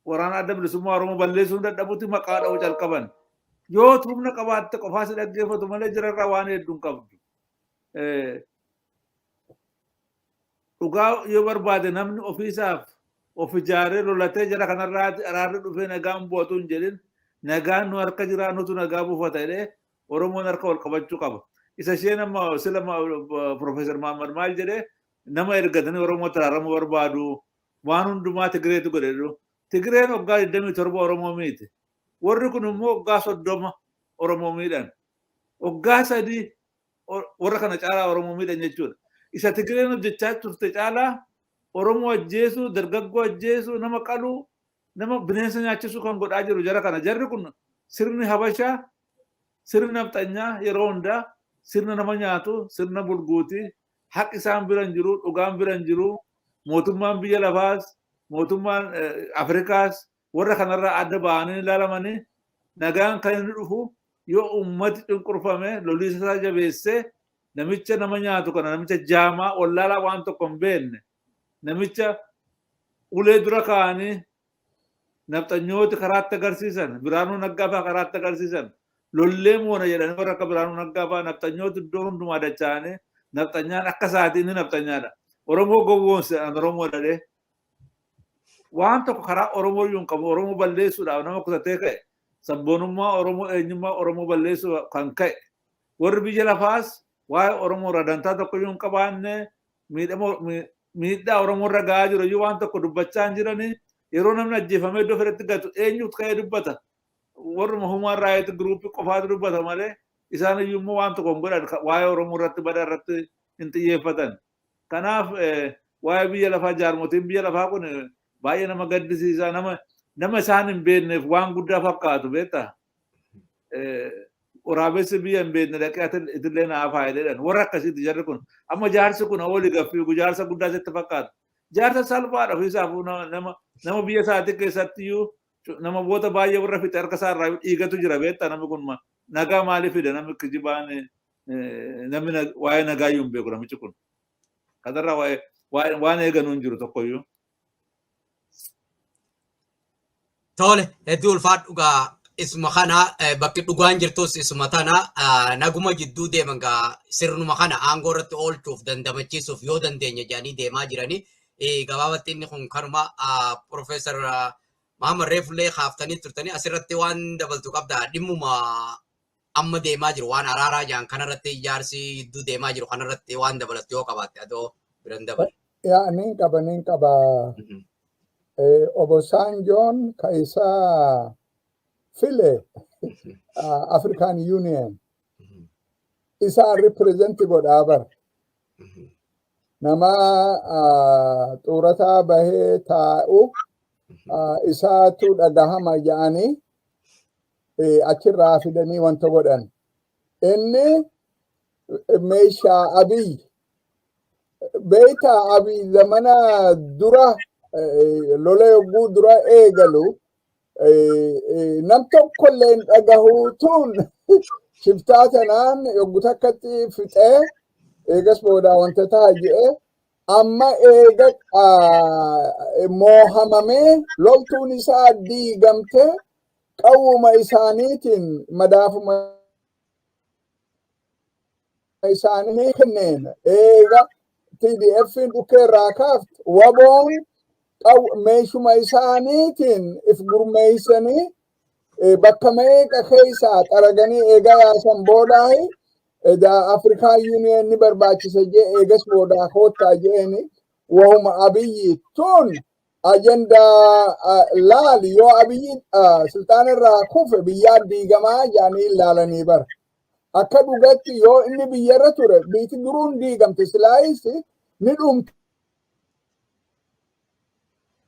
waraana adda bilisummaa Oromoo balleessuun dadhabuti maqaa dha'uu calqaban. Yoo humna qabaatte qofaa si dhaggeeffatu malee jirarraa waan hedduu hin qabdu. Dhugaa yoo barbaade namni ofiisaaf of ijaaree lolatee jara kanarraa araarri dhufee nagaan bu'atu hin jedhin nagaan nu harka jiraa nutu nagaa buufata jedhee Oromoon harka wal qabachuu qaba. Isa isheen amma sila Profeesar Mahammad maal jedhee nama ergatanii Oromoo taraaramuu barbaadu waan hundumaa Tigireetu godhe. Tigireen waggaa 27 Oromoo miiti. Warri kun immoo waggaa 30 Oromoo miidhan. Waggaa 3 warra kana caalaa Oromoo miidhan jechuudha. Isa Tigireen hojjechaa turte caalaa Oromoo ajjeesuu, dargaggoo ajjeesuu, nama qaluu, nama bineensa nyaachisuu kan godhaa jiru jara kana. Jarri kun sirni Habashaa, sirni nafxanyaa yeroo hundaa sirna nama nyaatu, sirna bulguutii, haqi isaan biran jiru, dhugaan biran jiru, mootummaan biyya lafaas, mootummaan Afrikaas warra kanarraa adda ba'anii ilaalamanii nagaan kan inni dhufu yoo ummati cunqurfame loliisa isaa jabeessee namicha nama nyaatu kana namicha jaamaa wallaalaa waan tokko hin beekne namicha ulee dura kaa'anii nafxanyooti karaatti agarsiisan Biraanuu Naggaa fa'aa karaatti agarsiisan lollee moona jedhanii warra akka Biraanuu Naggaa fa'aa nafxanyooti iddoo hundumaa dacha'anii nafxanyaan akka isaatiin ni nafxanyaadha. Oromoo gowwoomse Oromoo dhalee waan tokko karaa Oromoo iyyuu hin qabu. Oromoo balleessuudhaaf nama kutatee ka'e sabboonummaa Oromoo eenyummaa Oromoo balleessuu kan ka'e warri biyya lafaas waa'ee Oromoo radantaa tokko iyyuu hin qabaanne miidhaa Oromoo irra gahaa jiru iyyuu waan tokko dubbachaa hin jiranii yeroo namni ajjeefamee iddoo fedhetti gatu eenyutu ka'ee dubbata. Warruma humaan raayiti giruupii qofaatu dubbata malee isaan iyyuu immoo waan tokko hin godhan waa'ee Oromoo irratti bada irratti hin xiyyeeffatan. Kanaaf waa'ee biyya lafaa jaarmotiin biyya lafaa kun baay'ee nama gaddisiisa nama isaan hin beekneef waan guddaa fakkaatu beektaa. Waraabessi biyya hin beekne dhaqee itillee naaf haa jedhan warra akkasiiti jarri kun amma jaarsi kun olii gaffiigu jaarsa guddaa sitti fakkaata. Jaarsa salphaadha ofiisaafuu nama biyya isaatii keessatti iyyuu nama boota baay'ee warra fixe harka isaa irraa dhiigatu jira beektaa namni kun nagaa maaliif fide namni kijibaan namni waa'ee nagaa iyyuu hin beeku namichi kun. Kanarraa waan eeganuu hin jiru tokkoyyuu. Tole, hedduu ulfaadhugaa isuma kana bakki dhugaan jirtus isuma tana naguma jidduu deeman gaa sirnuma kana aangoo irratti oolchuuf dandamachiisuuf yoo dandeenya jedhanii deemaa jiranii gabaabatti inni kun kanuma Profeesar Mahammad Reefullee kaaftanii turtanii asirratti waan dabaltu qabda dhimmuma amma deemaa jiru waan araaraa jaan kanarratti ijaarsi hedduu deemaa jiru kanarratti waan dabalatu yoo qabaatte adoo biran dabale. Yaa niin qaba. Obosaan Joon ka isaa file African Union isa representi godhaa bar. Nama xuurataa bahee taa'u isaatu dhagahama jedhanii achirraa fidanii wanta godhan. Inni meeshaa Abiy beeyta Abiy zamana dura lola yogguu dura eegalu nam tokkollee hin dhagahuutuun shiftaa tanaan yogguu takkatti fixee eegas boodaa wanta ta'a jedhee amma eega moohamamee loltuun isaa diigamtee qawwuma isaaniitiin madaafuma isaanii kenneen eega TDF'n dhukeerraa kaafte waboon meeshuma isaaniitiin if gurmeeysanii bakka meeqa keessaa xaraganii eega yaasan boodaahi African Union ni barbaachisa jee eegas boodaa koottaa jeeni wahuma Abiyyi tun ajenda laal yoo Abiyyi sultaanirraa kufe biyyaa diigamaa jaanii ilaalanii bara. Akka dhugatti yoo inni biyyarra ture biiti duruun diigamte silaayisi ni dhumti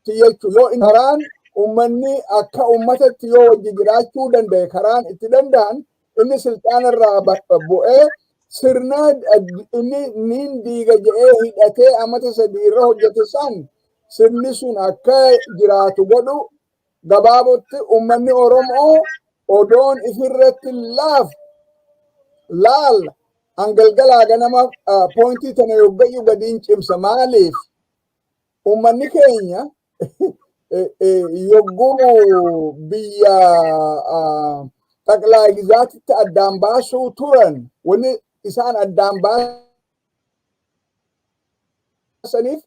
jechuudha. Yoo karaan ummanni akka ummatatti yoo wajji jiraachuu danda'e karaan itti danda'an inni sultaanirraa bu'ee sirna inni niin diiga jedhee hidhatee amata sadii irra hojjete san sirni sun akka jiraatu godhu gabaabotti ummanni Oromoo odoon ifirratti laal angalgalaa ganama pointii tana yoggayu gadiin cimsa maaliif ummanni keenya yogguu biyya xaqlaa gizaatitti addaan baasuu turan wanni isaan addaan baasaniif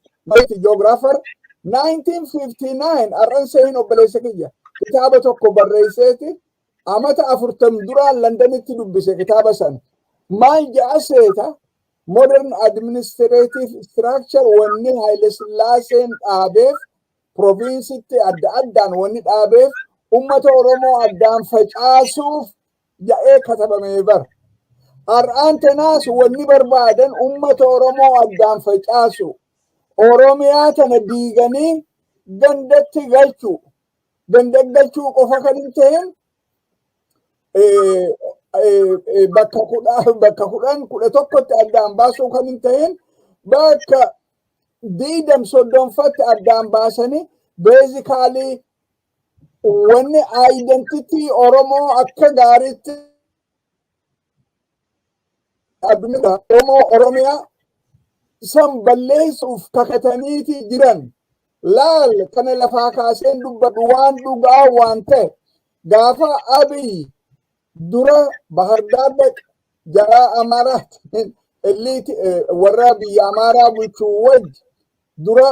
geographer 1959 arran seen obboleessa kiyya kitaaba tokko barreesseeti amata 40 duraan Londanitti dubbise kitaaba san maal ja'a seeta modern administrative structure wanni Haile Sillaaseen dhaabeef provinsitti adda addaan wanni dhaabeef ummata Oromoo addaan facaasuuf ja'ee katabamee bar. Har'aan tanaas wanni barbaadan ummata Oromoo addaan facaasu. Oromiyaa tana diiganii gandatti galchuu. Gandatti galchuu qofa kan hin ta'in bakka kudha tokkotti addaan baasuu kan hin ta'in bakka 30 addaan baasanii basically wanni identity Oromoo akka gaariitti addunyaa Oromiyaa san balleessuuf kakataniiti jiran laal kana lafaa kaaseen dubbadhu waan dhugaa waan ta'e gaafa Abiy dura Bahardaar dhaqe jaraa Amaaraatti illiiti warra biyya Amaaraa bulchuu wajji dura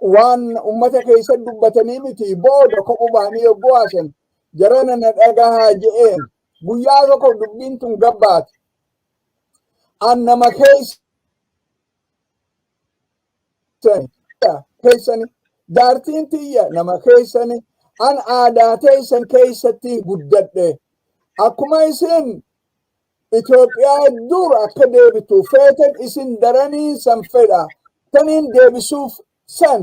waan ummata keessa dubbatanii miti booda kophuu bahanii yogguu haasan jarana na dhagahaa je'een guyyaa tokko dubbiin tun gabbaate an nama keessani jaartiin tiyya nama keessani an aadaa teessan keessatti guddadhe akkuma isin Itoophiyaa dur akka deebitu feetan isin daranii san fedha taniin deebisuuf san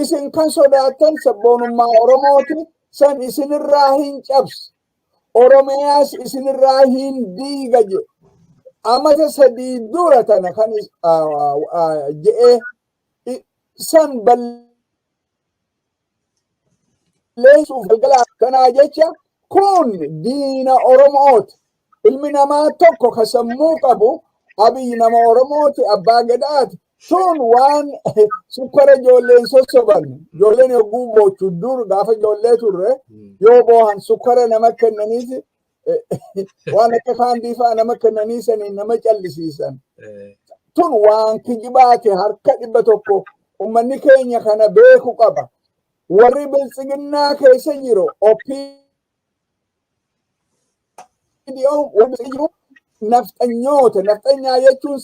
isin kan sodaatan sabboonummaa Oromooti san isinirraa hin cabse Oromiyaas isinirraa hin diiga je amata sadii dura tana kan je'ee san balleessuuf galgala kanaa jecha kun diina Oromooti. Ilmi namaa tokko ka sammuu qabu Abiy nama Oromooti abbaa gadaati sun waan sukkara ijoolleen sossoban ijoolleen yogguu boochu dur gaafa ijoollee turre yoo boohan sukkara nama kennaniiti waan akka kaandiifaa nama kennanii saniin nama callisiisan tun waan kijibaate harka 100 ummanni keenya kana beeku qaba warri biltsiginnaa keessa jiru OPDO waliin naftanyoota naftanyaa jechuun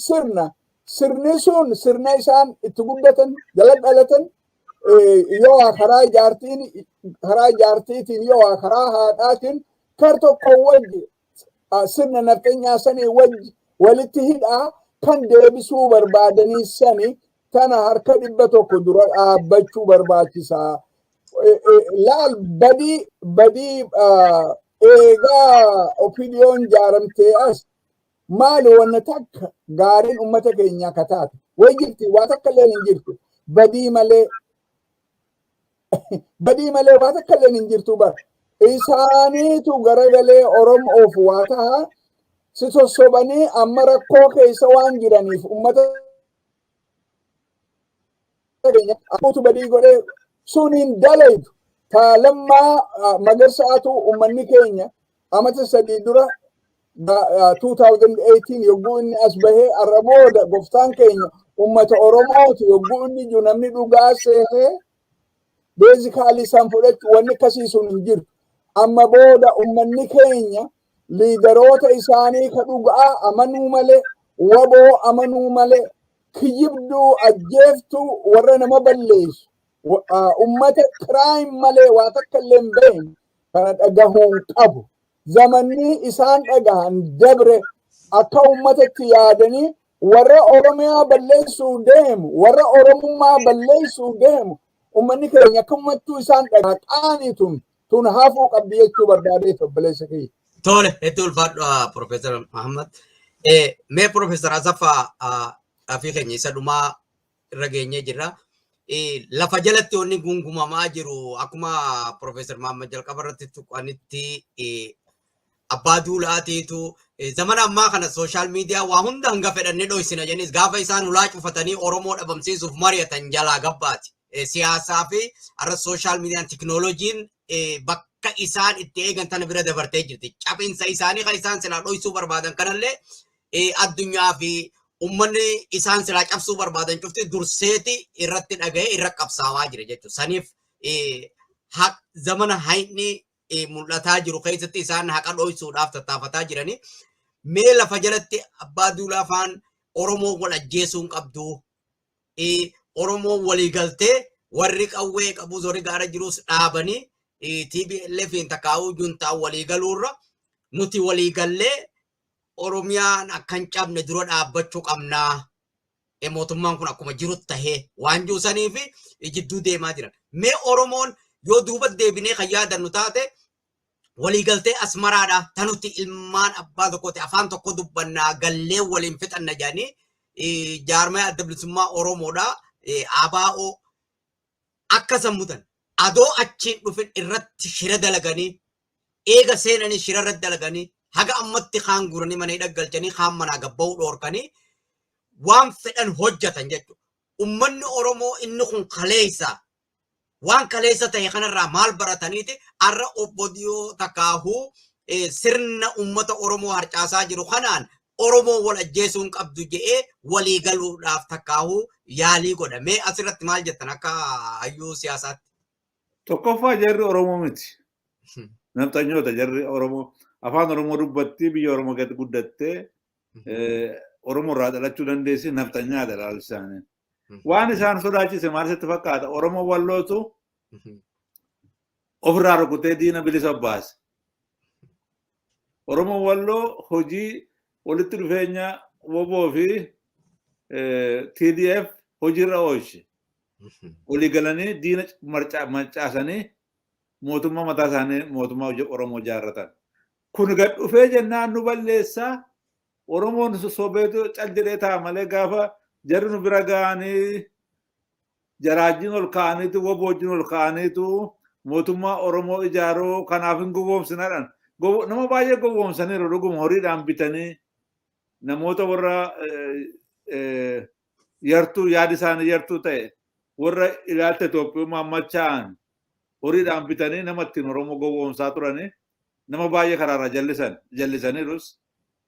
sirni sun sirna isaan itti guddatan jala dhalatan yoo karaa jaartiitiin yoo karaa haadhaatiin kar tokko wajji sirna naftanyaa sanii wajji walitti hidhaa kan deebisuu barbaadanii sani tana harka 100 dura dhaabbachuu barbaachisaa. Laal badii eegaa OPDO'n jaaramtee as maali wanna takka gaariin ummata keenya kataate way jirti waa takka illee hin jirtu badii malee waa takka illee hin jirtu bar isaaniitu garagalee Oromoof waa ta'a si sossobanii amma rakkoo keessa waan jiraniif ummata keenya abbootu badii godhee suniin dalaytu taalammaa magarsaatu ummanni keenya amata 3 dura 2018 yogguu inni as bahee arrabooda goftaan keenya ummata Oromooti yogguu inni jiru namni dhugaa seenee beezikaalii isaan fudhachu wanni akkasii sun hin jirtu. Amma booda ummanni keenya liidaroota isaanii ka dhugaa amanuu malee waboo amanuu malee kiyyibduu ajjeeftuu warra nama balleessu ummata crime malee waa takka illee hin beekne kana dhagahuun qabu. Zamanni isaan dhagahan dabre akka ummatatti yaadanii warra Oromiyaa balleessuu deemu warra Oromummaa balleessuu deemu ummanni keenya akkamattuu isaan dhagaa qaaniitun tun hafuu qabdi jechuu barbaadee obboleessa kiyya. Tole, hedduu ulfaadhu Profeesar Mahammad. Mee Profeesar Asaffaa afii keenya isa dhumaa irra geenyee jirra. Lafa jalatti wanni gungumamaa jiru akkuma Profeesar Mahammad jalqaba irratti tuqanitti abbaa duulaatiitu zamana ammaa kana sooshaal miidiyaa waa hunda hanga fedhannee dhoysina jennis gaafa isaan ulaa cufatanii Oromoo dhabamsiisuuf mari'atan jalaa gabbaati. Siyaasaa fi arra sooshaal miidiyaan teknooloojiin bakka isaan itti eegan tana bira dabartee jirti. Cabinsa isaanii kan isaan silaa dhoysuu barbaadan kanallee addunyaa fi ummanni isaan silaa cabsuu barbaadan cufti durseeti irratti dhaga'ee irra qabsaawaa jira jechuudha. Saniif zamana hayni mul'ataa jiru keessatti isaan haqa dhoysuudhaaf tattaafataa jiranii. Mee lafa jalatti abbaa duulaa afaan Oromoo wal ajjeesuun qabdu. Oromoo waliigaltee warri qawwee qabu warri gaara jirus dhaabanii TPLF takkaa'uu juntaa waliigaluurra nuti waliigallee Oromiyaan akkan cabne dura dhaabbachuu qabnaa. Mootummaan kun akkuma jirutti tahee waan juusanii fi jidduu deemaa jiran. Mee Oromoon yoo duuba deebinee kan yaadannu taate waliigaltee Asmaraadha. Tanutti ilmaan abbaa tokkooti afaan tokko dubbannaa gallee waliin fixanna jedhanii jaarmaya adda bilisummaa Oromoodha. ABO akka sammutan adoo achiin dhufin irratti shira dalaganii eega seenanii shira irratti dalaganii haga ammatti kaan guranii mana hidhaggalchanii kaan manaa gabba'uu dhoorkanii waan fedhan hojjetan jechuudha. Ummanni Oromoo inni kun kaleessa waan kaleessa ta'e kanarraa maal barataniiti arra obbodiyoo takkaahuu sirna ummata Oromoo harcaasaa jiru kanaan Oromoo wal ajjeesuun qabdu jedhee walii galuudhaaf takkaahuu yaalii godhamee asirratti maal jettan akka hayyuu siyaasaatti? Tokkoffaa jarri Oromoo miti. Naftanyoota jarri Oromoo afaan Oromoo dubbatti biyya Oromoo keessatti guddattee Oromoo irraa dhalachuu dandeessi naftanyaadha ilaalchi isaanii. Waan isaan sodaachise maal sitti fakkaata? Oromoo wallootu ofirraa rukutee diina bilisa baase. Oromoo walloo hojii walitti dhufeenya WBO fi TDF hojiirra oolche. Walii galanii diina mancaasanii mootummaa mataa isaanii mootummaa Oromoo ijaarratan. Kun gad dhufee jennaan nu balleessaa Oromoon sobeetu cal jedhee ta'a malee gaafa jarri nu bira ga'anii jaraajjiin ol ka'aniitu WBO wajjin ol ka'aniitu mootummaa Oromoo ijaaruu kanaaf hin gowwoomsinadhaan. Nama baay'ee gowwoomsaniiru dhuguma horiidhaan bitanii namoota warra yartuu yaadi isaanii yartuu ta'e warra ilaalcha Itoophiyaa machaa'an horiidhaan bitanii nama ittiin Oromoo gowwoomsaa turanii nama baay'ee karaarra jallisaniirus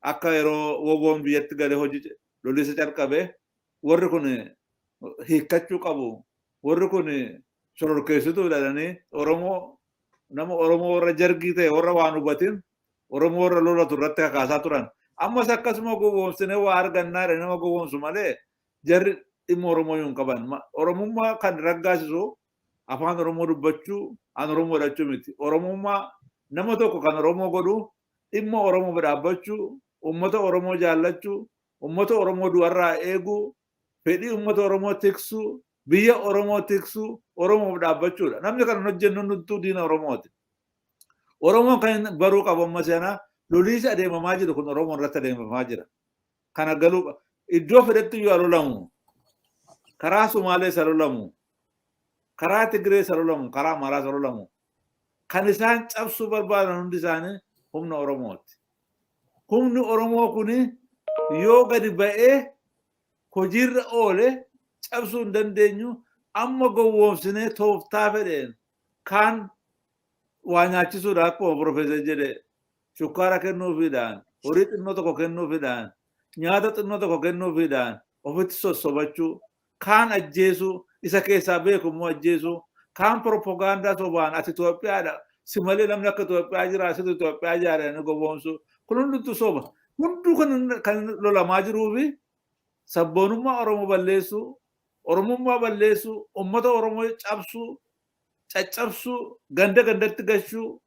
akka yeroo WBO'n biyyatti galee hojii lolisa calqabee warri kun hiikkachuu qabu warri kun shororkeessituu jedhanii Oromoo nama Oromoo warra jargii ta'e warra waan hubatin Oromoo irra lolatu irratti kakaasaa turan. Ammas akkasuma gowwoomsine waa argannaa dha nama gowwoomsu malee jarri dhimma Oromoo hin qaban. Oromummaa kan raggaasisu afaan Oromoo dubbachuu an Oromoo dhachuu miti. Oromummaa nama tokko kan Oromoo godhu dhimma Oromoo dhaabbachuu, uummata Oromoo jaallachuu, uummata Oromoo du'arraa eeguu, fedhii uummata Oromoo tiksuu, biyya Oromoo tiksuu, Oromoof dhaabbachuudha. Namni kan hojjennu hunduu diina Oromooti. Oromoon kan baruu qabu amma seenaa loliisa adeemamaa jiru kun Oromoo irratti adeemamaa jira. Kana galuu iddoo fedhetti iyyuu lolamu. Karaa Sumaalee isa lolamu. Karaa Tigree isa lolamu. Karaa Amaaraa isa lolamu. Kan isaan cabsuu barbaadan hundi isaanii humna Oromooti. Humni Oromoo kuni yoo gadi ba'ee hojiirra oole cabsuu hin dandeenyu amma gowwoomsinee tooftaa fedheen kaan waa nyaachisuudha akkuma Profeesar jedhe shukkaara kennuufiidhaan horii xinnoo tokko kennuufiidhaan nyaata xinnoo tokko kennuufiidhaan ofitti sossobachuu kaan ajjeesuu isa keessaa beeku immoo ajjeesuu kaan propagaandaa sobaan ati Itoophiyaadha si malee namni akka Itoophiyaa jira asitti Itoophiyaa ijaaranii gowwoomsuu kun hundumtu soba hunduu kan lolamaa jiruufi sabboonummaa Oromoo balleessuu Oromummaa balleessuu uummata Oromoo cabsuu caccabsuu ganda gandatti gashuu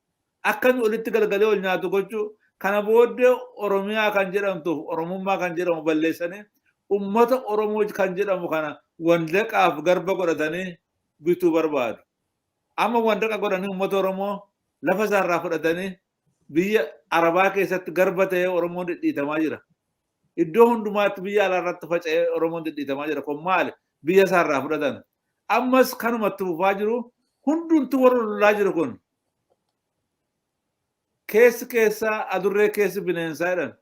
akkami walitti galgalee ol nyaatu gochuu kana booddee Oromiyaa kan jedhamtuuf Oromummaa kan jedhamu balleessanii uummata Oromoo kan jedhamu kana wandaqaaf garba godhatanii bituu barbaadu. Amma wandaqa godhanii uummata Oromoo lafa isaarraa fudhatanii biyya Arabaa keessatti garba ta'ee Oromoon dhidhiitamaa jira. Iddoo hundumaatti biyya alaarratti faca'ee Oromoon dhidhiitamaa jira. Kun maali? Biyya isaarraa fudhatan. Ammas kanumatti fufaa jiru hundumtu warra lolaa jiru kun. Keessi keessaa adurree keessi bineensaa jedhan.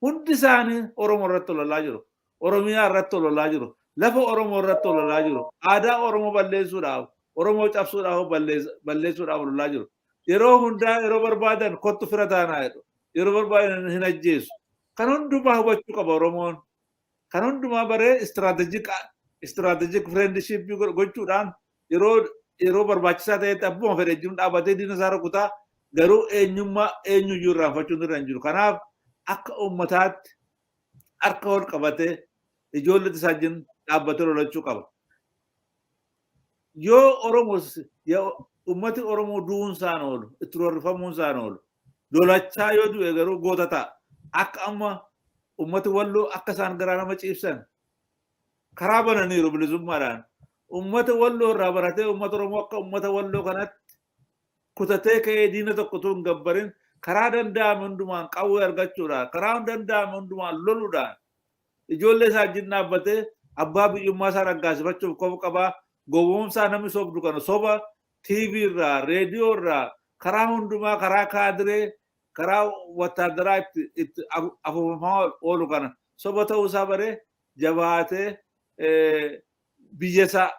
Hundi isaanii Oromoo irratti lolaa jiru. Oromiyaa irratti lolaa jiru. Lafa Oromoo irratti lolaa jiru. Aadaa Oromoo balleessuudhaaf, Oromoo cabsuudhaaf balleessuudhaaf lolaa jiru. Yeroo hundaa yeroo barbaadan kottu fira taanaa jedhu. Yeroo barbaadan hin ajjeesu. Kan hundumaa hubachuu qaba Oromoon. Kan hundumaa baree istiraatejik friendship gochuudhaan yeroo barbaachisaa ta'etti abbuma fedhe jiru dhaabbatee diina isaa rukutaa garuu eenyummaa eenyuyyuu irraanfachuun irra hin jiru. Kanaaf akka uummataatti harka ol qabatee ijoollee isaa wajjin dhaabbatee lolachuu qaba. Yoo Oromoo ummati Oromoo du'uunsaan oolu itti rorrifamuunsaan oolu lolachaa yoo du'e garuu goota ta'a. Akka amma ummati Walloo akka isaan garaa nama ciibsan karaa bananiiru bilisummaadhaan. Ummata Walloo irraa baratee ummata Oromoo akka ummata Walloo kanatti kutatee ka'ee diina tokko tun gabbarin karaa danda'ame hundumaan qawwee argachuudhaan karaa danda'ame hundumaan loluudhaan ijoollee isaa wajjin dhaabbatee abbaa biyyummaa isaa raggaasifachuuf qofa qabaa. Gowwoomsaa namni sobdu kana soba TV irraa reediyoo irraa karaa hundumaa karaa kaadiree karaa wattaadaraa itti afuufamaa oolu kana soba ta'uu isaa baree jabaatee biyya isaa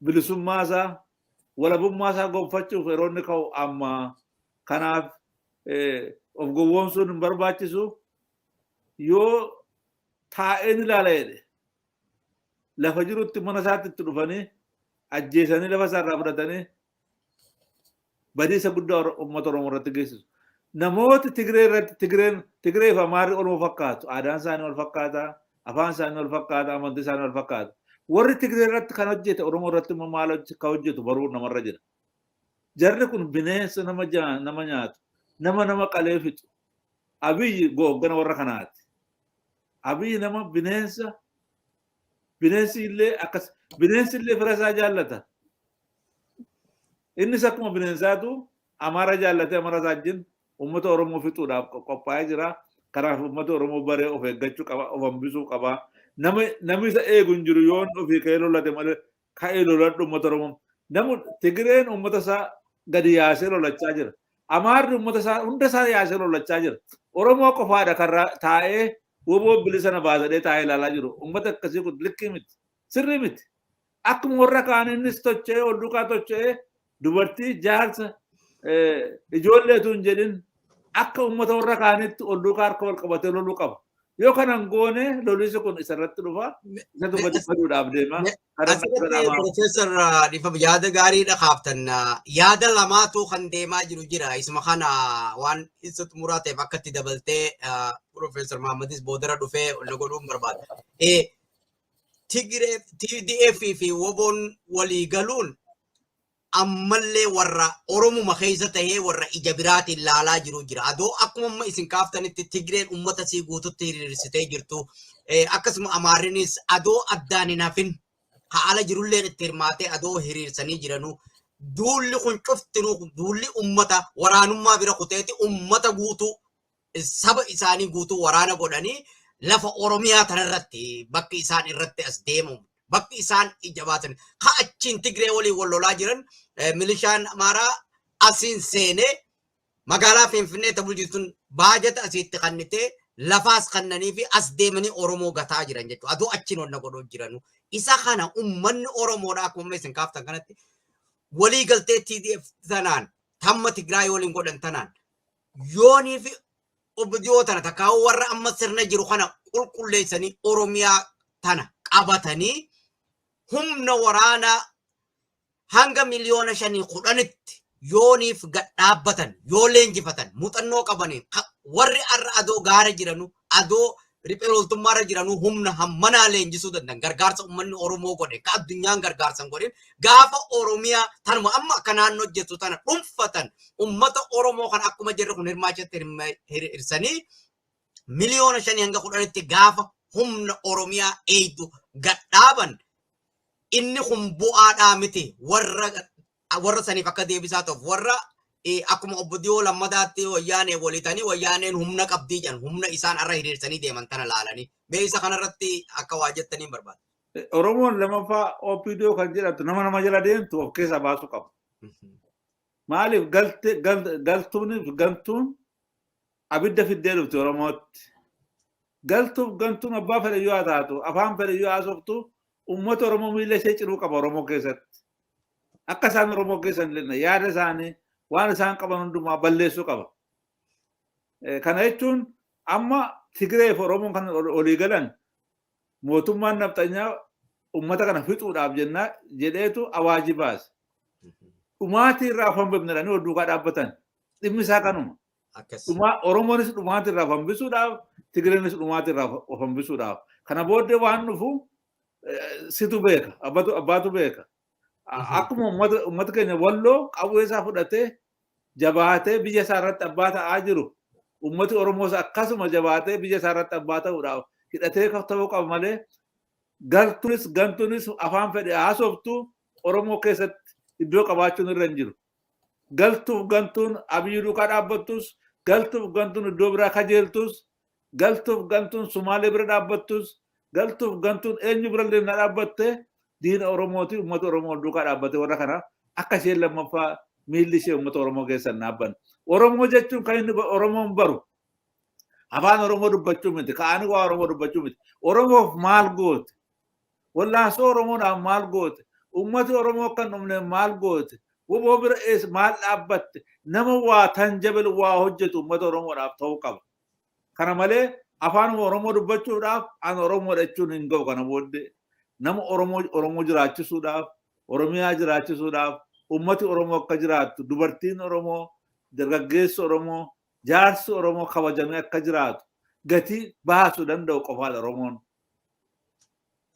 bilisummaa isaa walabummaa isaa gonfachuuf yeroo inni ka'u amma. Kanaaf of gowwoomsuun hin barbaachisu. Yoo taa'een ilaala jedhe lafa jirutti mana isaatti itti dhufanii ajjeesanii lafa isaarraa fudhatanii badiisa guddaa uummata Oromoo irratti geessisu. Namooti Tigree irratti Tigree fi Amaarri ol fakkaatu. Aadaan isaanii wal fakkaata, afaan isaanii wal fakkaata, amantii isaanii wal fakkaata. Warri Tigree irratti kan hojjete Oromoo irratti immoo maal kan hojjetu baruu namarra jira. Jarri kun bineensa nama nyaatu, nama qalee fixu. Abiyyi googgana warra kanaati. Abiyyi nama bineensi illee fira isaa jaallata. Innis akkuma bineensaatu Amaara jaallatee Amaara isaa wajjin uummata Oromoo fixuudhaaf qophaa'ee jira. Kanaaf uummata Oromoo baree of eeggachuu qaba, of hambisuu qaba. Namni isa eegu hin jiru yoo ofii ka'ee lolate malee ka'ee loladhu uummata Oromoo. Namni Tigreen uummata isaa gadi yaasee lolachaa jira. Amaarri uummata isaa hunda isaa yaasee lolachaa jira. Oromoo qofaadha kan taa'ee woboo bilisa na baasadee taa'ee ilaalaa jiru. Uummata akkasii kun likkii miti. Sirrii miti. Akkuma warra kaan innis tocha'ee ol duukaa tocha'ee dubartii jaarsa ijoolleetu hin jedhin akka uummata warra kaanitti ol duukaa harka wal qabatee loluu qaba. Yoo kanan goone lolisi kun isarratti dhufa isatu gadi faduudhaaf deema. Asirratti Profeesar Dhiifam yaada gaariidha kaaftan. Yaada lamaatu kan deemaa jiru jira. Isuma kana waan isa xumuraa ta'eef akka itti dabaltee Profeesar Mahammadis boodara dhufee ol godhuun barbaada. Tigiree TDF fi WBOn walii galuun ammallee warra Oromuma keessa tahee warra ija biraatiin laalaa jiru jira. Adoo akkuma isin kaaftanitti Tigireen uummata sii guututti hiriirsitee jirtu. Akkasuma Amaarinis adoo addaan hin hafin haala jirullee itti hirmaatee adoo hiriirsanii jiranu. Duulli kun cuftinu duulli uummata waraanummaa bira kuteeti uummata guutuu saba isaanii guutuu waraana godhanii lafa Oromiyaa tanarratti bakki isaan irratti as deemu. Bakki isaan ija baatan ka'achiin Tigiree waliin wal lolaa jiran milishaan Amaaraa asiin seenee magaalaa Finfinnee bulchituun baajata asitti kannitee lafaas kannanii fi as deemanii Oromoo gataa jiran jechuudha. Adoo achiin onna godhoo jiranu. Isa kana uummanni Oromoodhaa akkuma isin kaaftan kanatti walii galtee TDF tanaan tamma Tigraay waliin godhan tanaan yoonii fi obdiyoo tana takkaawwan warra amma sirna jiru kana qulqulleessanii Oromiyaa tana qabatanii humna waraanaa hanga miliyoona 510 yooniif gadhaabbatan yoo leenjifatan muuxannoo qabaniin warri arra adoo gaara jiranu adoo riphee loltummaarra jiranu humna hammanaa leenjisuu danda'an gargaarsa uummanni Oromoo godhe ka addunyaan gargaarsan godhin gaafa Oromiyaa tanuma amma akka naannoo jettu tana dhuunfatan uummata Oromoo kan akkuma jirru kun hirmaachatti hirsanii miliyoona 5 hanga 10tti gaafa humna Oromiyaa eeydu gadhaaban inni kun bu'aadhaa miti warra saniif akka deebisaa ta'uuf warra akkuma obbodiyoo lammadaatti wayyaanee walitanii wayyaaneen humna qabdii jedhan humna isaan arra hiriirsanii deeman tana laalanii beeysa kanarratti akka waa jettaniin barbaada. Oromoon lamaffaa OPDO kan jedhamtu nama jala deemtu of keessa baasuu qaba. Maaliif galtuun abidda fiddee dhufti Oromootti. Galtuun abbaa fedhe yoo taatu afaan fedhe yoo haasoftu uummata Oromoo miila ishee ciruu qaba Oromoo keessatti. Akka isaan Oromoo keessa hin lenne yaada isaanii waan isaan qaban hundumaa balleessuu qaba. Kana jechuun amma Tigiree fi Oromoon kan olii galan mootummaan nafxanyaa uummata kana fixuudhaaf jenna jedheetu awaajii baase. Dhumaatii irraa afaan beeknedhanii ol duukaa dhaabbatan dhimmi isaa kanuma. Oromoonis dhumaatii irraa hambisuudhaaf Tigireenis dhumaatii irraa of hambisuudhaaf. Kana booddee waan dhufu situ beeka abbaatu beeka. Akkuma uummata keenya walloo qawwee isaa fudhatee jabaatee biyya isaa irratti abbaa ta'aa jiru. Uummati Oromoos akkasuma jabaatee biyya isaa irratti abbaa ta'uudhaaf hidhatee ta'uu qaba malee gantuunis afaan fedhe haasoftu Oromoo keessatti iddoo qabaachuun irra hin jiru. Galtuuf gantuun Abiyyuu duukaa dhaabbattus, galtuuf gantuun iddoo biraa kajeeltus, galtuuf gantuun Sumaalee bira dhaabbattus, galtuuf gantuun eenyu bira illee na dhaabbattee diina Oromooti uummata Oromoo duukaa dhaabbate warra kana akka isheen lammaffaa miilli ishee uummata Oromoo keessa hin dhaabban. Oromoo jechuun kan inni Oromoon baru afaan Oromoo dubbachuu miti ka'anii waa Oromoo dubbachuu miti. Oromoof maal goote? Wallaansoo Oromoodhaaf maal goote? Uummati Oromoo kan dhumne maal goote? Woboo bira maal dhaabbatte? Nama waa tanjabilu waa hojjetu uummata Oromoodhaaf ta'uu qaba. Kana malee afaan Oromoo dubbachuudhaaf an Oromoo jechuun hin ga'u kana booddee nama Oromoo jiraachisuudhaaf Oromiyaa jiraachisuudhaaf ummati Oromoo akka jiraattu dubartiin Oromoo dargaggeessi Oromoo jaarsi Oromoo kabajamee akka jiraatu gatii baasuu danda'u qofaadha Oromoon.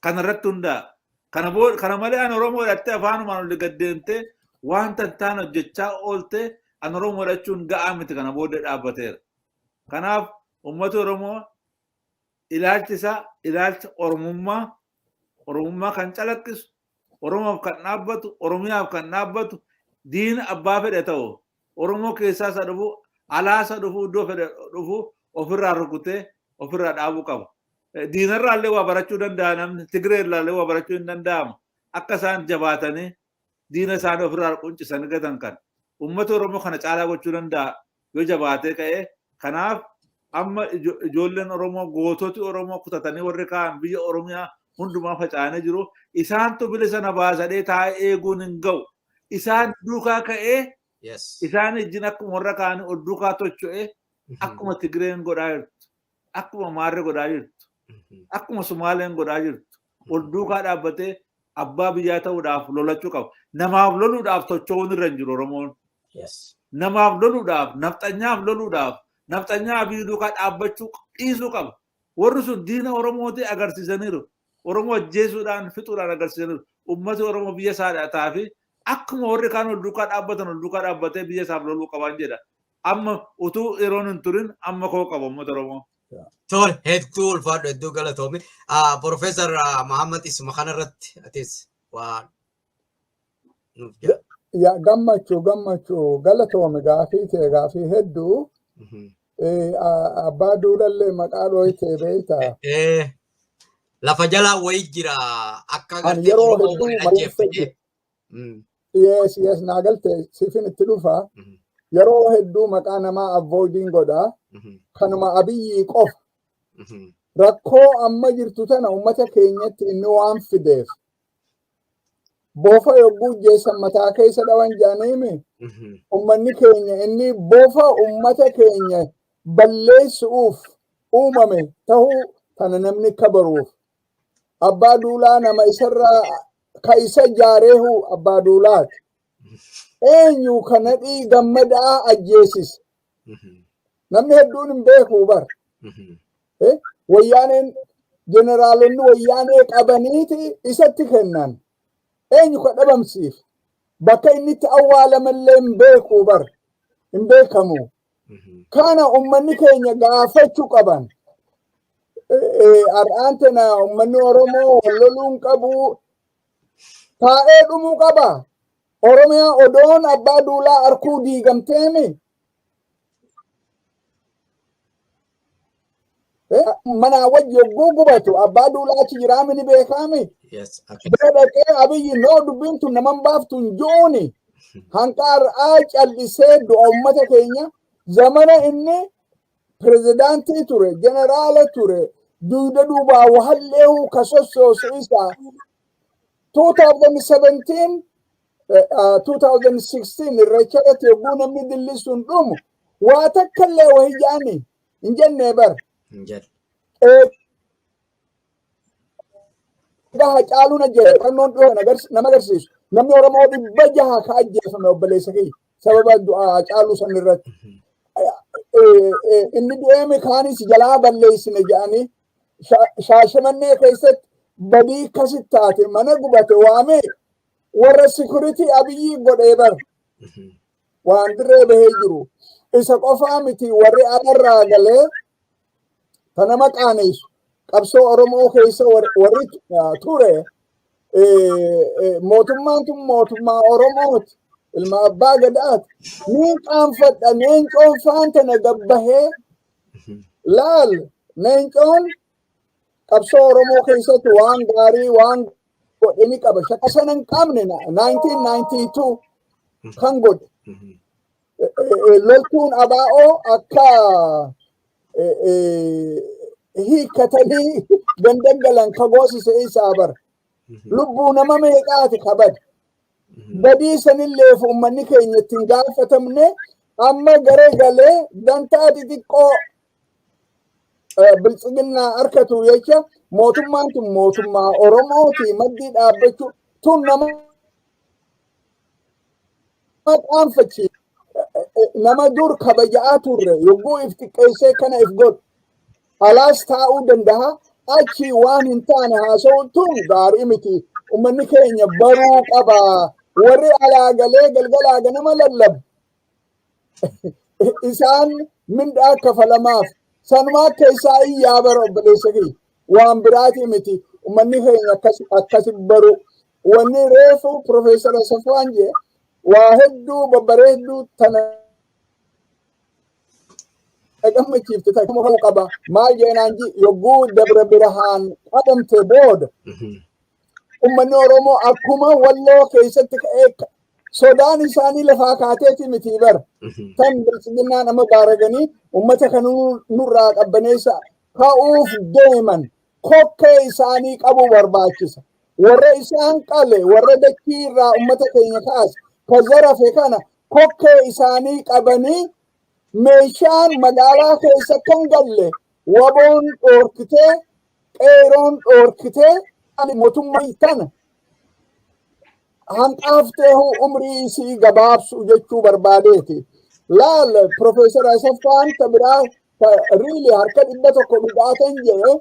Kanarratti hundaa'a. Kana malee an Oromoo hidhattee afaanumaan ol gaddeemtee waan tantaan hojjechaa oolte an Oromoo hidhachuun ga'aa miti kana booddee dhaabbateera. Kanaaf ummati Oromoo ilaalchi isaa ilaalcha Oromummaa kan calaqqisu Oromoof kan dhaabbatu Oromiyaaf kan dhaabbatu diina abbaa fedhe ta'u Oromoo keessaa isa dhufu alaasa dhufu iddoo fedhe dhufu ofirraa rukutee ofirraa dhaabuu qaba. Diinarraa illee waa barachuu danda'a namni Tigiree irraa illee waa barachuu hin danda'amu. Akka isaan jabaatanii diina isaanii ofirraa quncisanii gatan kan uummata Oromoo kana caalaa gochuu danda'a yoo jabaatee ka'ee. Kanaaf amma ijoolleen Oromoo goototi Oromoo kutatanii warri kaan biyya Oromiyaa hundumaa faca'anii jiru. Isaantu bilisa na baasadhee taa'ee eeguun hin ga'u. Isaan duukaa ka'ee isaan ijjiin akkuma warra kaanii ol duukaa tocho'ee akkuma Tigireen godhaa jirtu. akkuma maarree godhaa jirtu akkuma Sumaaleen godhaa jirtu ol duukaa dhaabbatee abbaa biyyaa ta'uudhaaf lolachuu qaba. Namaaf loluudhaaf tocho'uun irra hin jiru Oromoon. Namaaf loluudhaaf nafxanyaaf loluudhaaf nafxanyaa biyyi duukaa dhaabbachuu dhiisuu qaba. Warri sun diina Oromooti agarsiisaniiru. Oromoo ajjeesuudhaan fixuudhaan agarsiisaniiru. Uummati Oromoo biyya isaa ta'aafi akkuma warri kaan ol duukaa dhaabbatan ol duukaa dhaabbatee biyya isaaf loluu qaban jedha. Amma utuu yeroon hin turin amma koo qaba uummata Oromoo. Tol hedduu ulfaadhu hedduu galatoomi. Profeesar Mahammad isuma kanarratti atis waan gammachuu galatoomi gaafii ta'e gaafii hedduu abbaa duulallee maqaa dhooytee beektaa. Lafa jalaa wayii jira akka yeroo hedduu yes naa galte siifin itti dhufa yeroo hedduu maqaa namaa avoiding godha kanuma Abiyyi qofa rakkoo amma jirtu tana ummata keenyatti inni waan fideef bofa yogguu jeessan mataa keessa dhawan jaaniimi ummanni keenya inni bofa ummata keenya balleessuuf uumame ta'uu tana namni kabaruuf abbaa duulaa nama isarraa ka isa jaareehu abbaa duulaati eenyu kanadhii gammadaa ajjeesis namni hedduun hin beekuu bar wayyaaneen jeneraalonni wayyaanee qabaniiti isatti kennan eenyu ka dhabamsiif bakka inni itti awwaalamallee hin beekuu bar hin beekamu kana ummanni keenya gaafachuu qaban ar'aantena ummanni Oromoo loluun qabu taa'ee dhumuu qaba. Oromiyaa odoon abbaa duulaa arkuu diigamteemi manaa wajji yogguu gubatu abbaa duulaa achi jiraami ni beekaami. Dhaqee Abiyyi noo dubbiin tun naman baaftu hin jooni hanqa har'aa callisee du'a ummata keenya zamana inni pirezidaantii ture jeneraala ture duyda duubaa wahalleehu ka sossoosu isaa 2017 2016 irreechatti yogguu namni dillisuun dhumu waa takkallee wahijaani hin jennee bar gaha caaluun ajjeese qorannoon dhiyoo nama agarsiisu namni Oromoo 600 ka ajjeefame obboleessa kiyya sababa du'aa caaluu san irratti inni du'eemi kaanis jalaa balleessine jedhanii Shaashamannee keessatti badii akkasitti taate mana gubate waamee warra security Abiyyi godhee bar waan dirree bahee jiru isa qofaa miti warri alarraa galee kana maqaaneessu qabsoo Oromoo keessa warri ture mootummaan tun mootummaa Oromooti ilma abbaa gadaati ni qaanfadha neencoon faantana gabbahee laal neencoon qabsoo Oromoo keessatti waan gaarii waan godheni qaba shakka sana hin qabne 1992 kan godhe loltuun abaa'oo akka hiikkatanii gandaggalan ka goosise isaa bar lubbuu nama meeqaati kabad badii sanillee ummanni keenya ittiin gaafatamne amma garee galee dantaa xixiqqoo biltsiginnaa arkatu jecha mootummaan tun mootummaa Oromooti maddii dhaabbachuu tun nama qaanfachi nama dur kabaja'aa turre yogguu if xiqqeessee kana if godhu alaas taa'uu danda'a achi waan hin taane haasa'uun tun gaarii miti ummanni keenya baruu qaba warri alaa galee galgalaa ganama lallabu isaan mindaa kafalamaaf sanumaa akka isaa iyyaa bara obboleessa kiyya waan biraati miti ummanni keenya akkasi baru wanni reefu Profeesar Asafaan jee waa hedduu babbareedduu tana gammachiifte ta'uu qaba maal jeenaan yogguu Dabra Birhaan qabamte booda ummanni Oromoo akkuma Walloo keessatti ka'ee sodaan isaanii lafaa kaateeti miti bar tan biltsiginnaa nama baaraganii ummata kan nurraa qabbaneessa ka'uuf deeman kokkee isaanii qabu barbaachisa warra isaan qale warra dachii irraa ummata keenya kaase ka zarafe kana kokkee isaanii qabanii meeshaan magaalaa keessa kan galle waboon dhoorkitee qeeroon dhoorkitee ani mootummaa tana hanqaaftee umrii isii gabaabsu jechuu barbaadeeti. Laal Profeesar Asaffaan Tabiraa riili harka 100 dhugaateen jedhe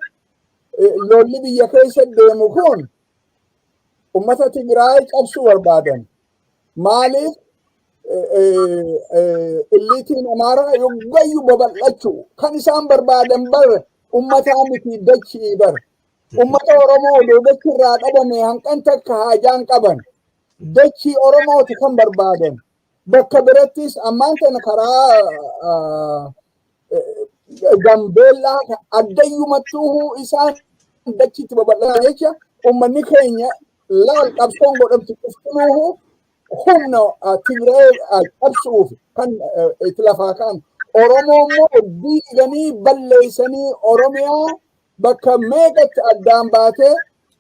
lolli biyya keessa deemu kun ummata Tigraay cabsuu barbaadan. Maaliif illiitiin Amaaraa yoggayyuu babal'achuu kan isaan barbaadan bar ummataa miti dachii bar. Ummata Oromoo dachii irraa dhabame hanqan takka haajaan qaban. Dachii Oromooti kan barbaadan. Bakka birattis ammaan tana karaa Gambeellaa addayyumattuu isaan dachiitti babal'atan jecha ummanni keenya laal qabsoon godhamtu quftunuuhu humna Tigraay qabsuuf kan itti lafaa kan Oromoo immoo diiganii balleessanii Oromiyaa bakka meeqatti addaan baatee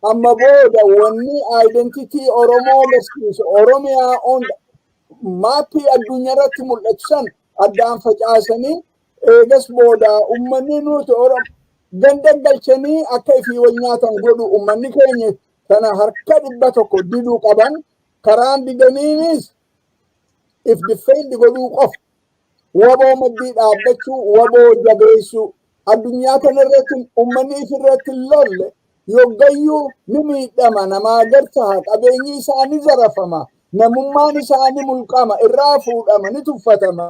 amma booda wanni identitii Oromoo barsiisu Oromiyaa on maappii addunyaa irratti mul'atu san addaan facaasanii eegas booda ummanni nuti ganda galchanii akka ifii wal nyaatan godhu ummanni keenya kana harka 100 diduu qaban karaan didaniinis if defend godhuu qof waboo maddii dhaabbachuu waboo jabeessu addunyaa kanarratti ummanni ifirratti lolle yoggayyuu ni miidhama namaa gartaa qabeenyi isaanii zarafama namummaan isaanii mulqama irraa fuudhama ni tuffatama.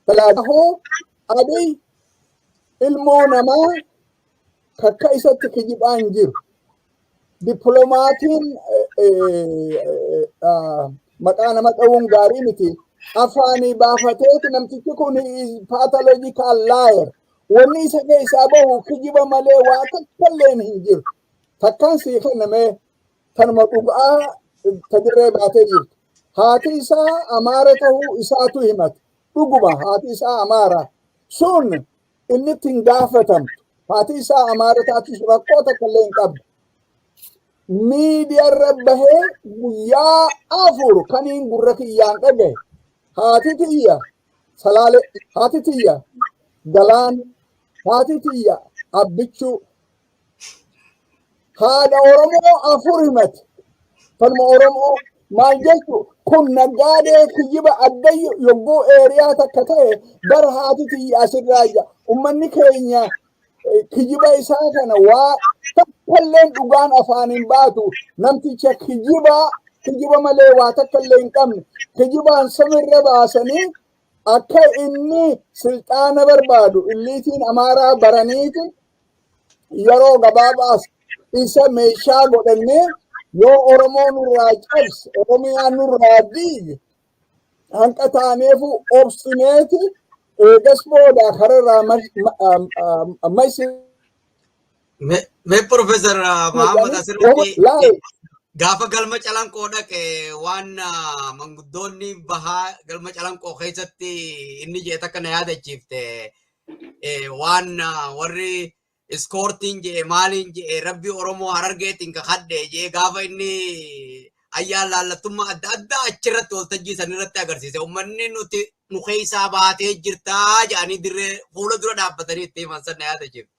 Kanaafuu Abiy ilmoo namaa kakka isatti kijibaan jiru. Dippiloomatiin maqaa nama dha'uun gaarii miti. Afaanii baafateeti namtichi kun pathological liar. Wanni isa keessaa bahu kijiba malee waa takkalleen hin jiru. Takkaan sii kennamee tanuma dhugaa tadirree baatee jirtu. Haati isaa Amaara ta'uu isaatu himate. Dhuguma haati isaa Amaara. Sun inni ittiin gaafatamtu. Haati isaa Amaara taatus rakkoo takkallee hin qabdu. Miidiyaarra bahee guyyaa 4 kaniin gurra kiyyaan dhagaye. Haati tiyya Salaale, haati tiyya Galaan, haati tiyya Abbichuu. Haadha Oromoo 4 himate. Falma Oromoo maal jechuun kun naggaadee kijiba addayyu yogguu eeriyaa takka ta'e bara haati tiyya asirraa ija. Ummanni keenya kijiba isaa kana waa takkalleen dhugaan afaaniin baatu namticha kijiba malee waa takkallee hin qabne kijibaan samirra baasanii akka inni silxaana barbaadu illiitiin Amaaraa baraniiti yeroo gabaabaas isa meeshaa godhannee yoo Oromoo nurraa cabse Oromiyaa nurraa diige hanqa taaneefu obstineeti eegas booda kararraa Me Profeesar Mahammad asirratti gaafa galma calanqoo dhaqe waan manguddoonni bahaa galma calanqoo keessatti inni jee takka na yaadachiifte waan warri iskoortiin jee maaliin jee rabbi Oromoo Harargeetiin kakadhe jee gaafa inni ayyaan laallattummaa adda addaa achirratti waltajjii san irratti agarsiise ummanni nuti nu keessaa baatee jirtaa jedhanii dirree fuula dura dhaabbatanii itti himan san na yaadachiifte.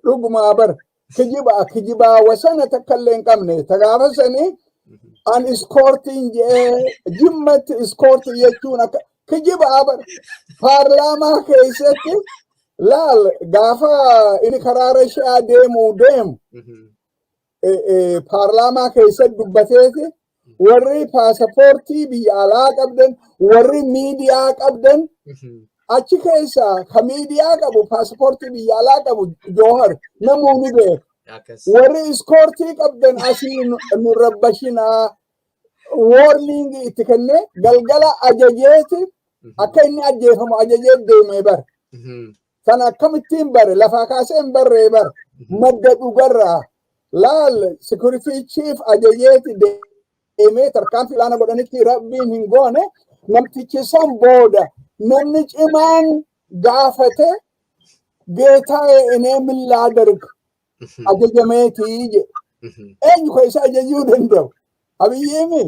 Dhuguma bar kijibaa wasana takkallee hin qabne tagaafa sanii an iskoortiin jee jimmatti iskoortii jechuun akka kijibaa bar paarlaamaa keessatti laal gaafa inni karaa Rashiyaa deemu paarlaamaa keessatti dubbateeti warri paasapoortii biyya alaa qabdan warri miidiyaa qabdan achi keessa ka miidiyaa qabu paasapoortii biyya alaa qabu Joohar namoonni beeku. Warri iskoortii qabdan asii nu rabbashinaa woorniingi itti kennee galgala ajajeeti akka inni ajjeefamu ajajee deemee bar. Sana akkamittiin bare lafaa kaasee hin barree bar madda dhugarraa laal security chief ajajeeti deemee tarkaanfii ilaana godhanitti rabbiin hin goone namtichi san booda namni cimaan gaafate geetaa'ee enee millaa darga ajajameetii jedhe. Eenyu ka isa ajajuu danda'u? Abiyyiimi.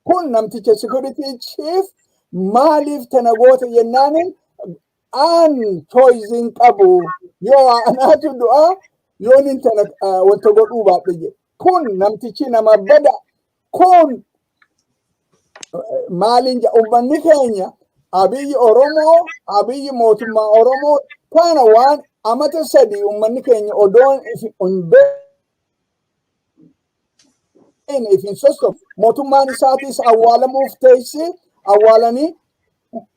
Kun namticha security chief maaliif tana goote jennaanin an choisin qabu yoo anaatu du'a yoon intala wanta godhuu baadhe kun namtichi nama bada kun maalin ummanni keenya abiyyi Oromoo abiyyi mootummaa Oromoo kana waan amata sadi ummanni keenya odoon ifin sostof mootummaan isaatis awwaalamuuf teessi awwaalanii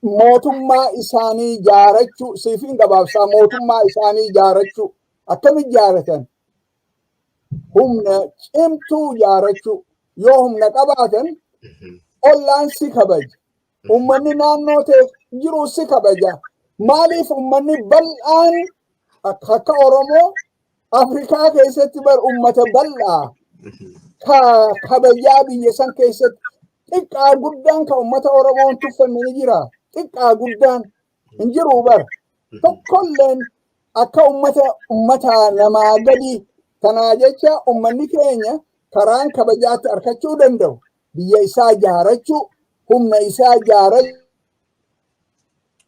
mootummaa isaanii ijaarachuu siifin gabaabsaa mootummaa isaanii ijaarachuu akkamitti ijaaratan humna cimtuu ijaarachuu yoo humna qabaatan ollaan si kabaja ummanni naannoo ta'e jiru si kabaja maaliif ummanni bal'aan akka Oromoo Afrikaa keessatti bar ummata bal'aa kabajaa biyya san keessatti xiqqaa guddaan ka ummata Oromoon tuffanne ni jira xiqqaa guddaan hin jiru bar tokkolleen akka ummata namaa gadi tanaa jecha ummanni keenya karaan kabajaatti arkachuu danda'u biyya isaa ijaarachuu humna isaa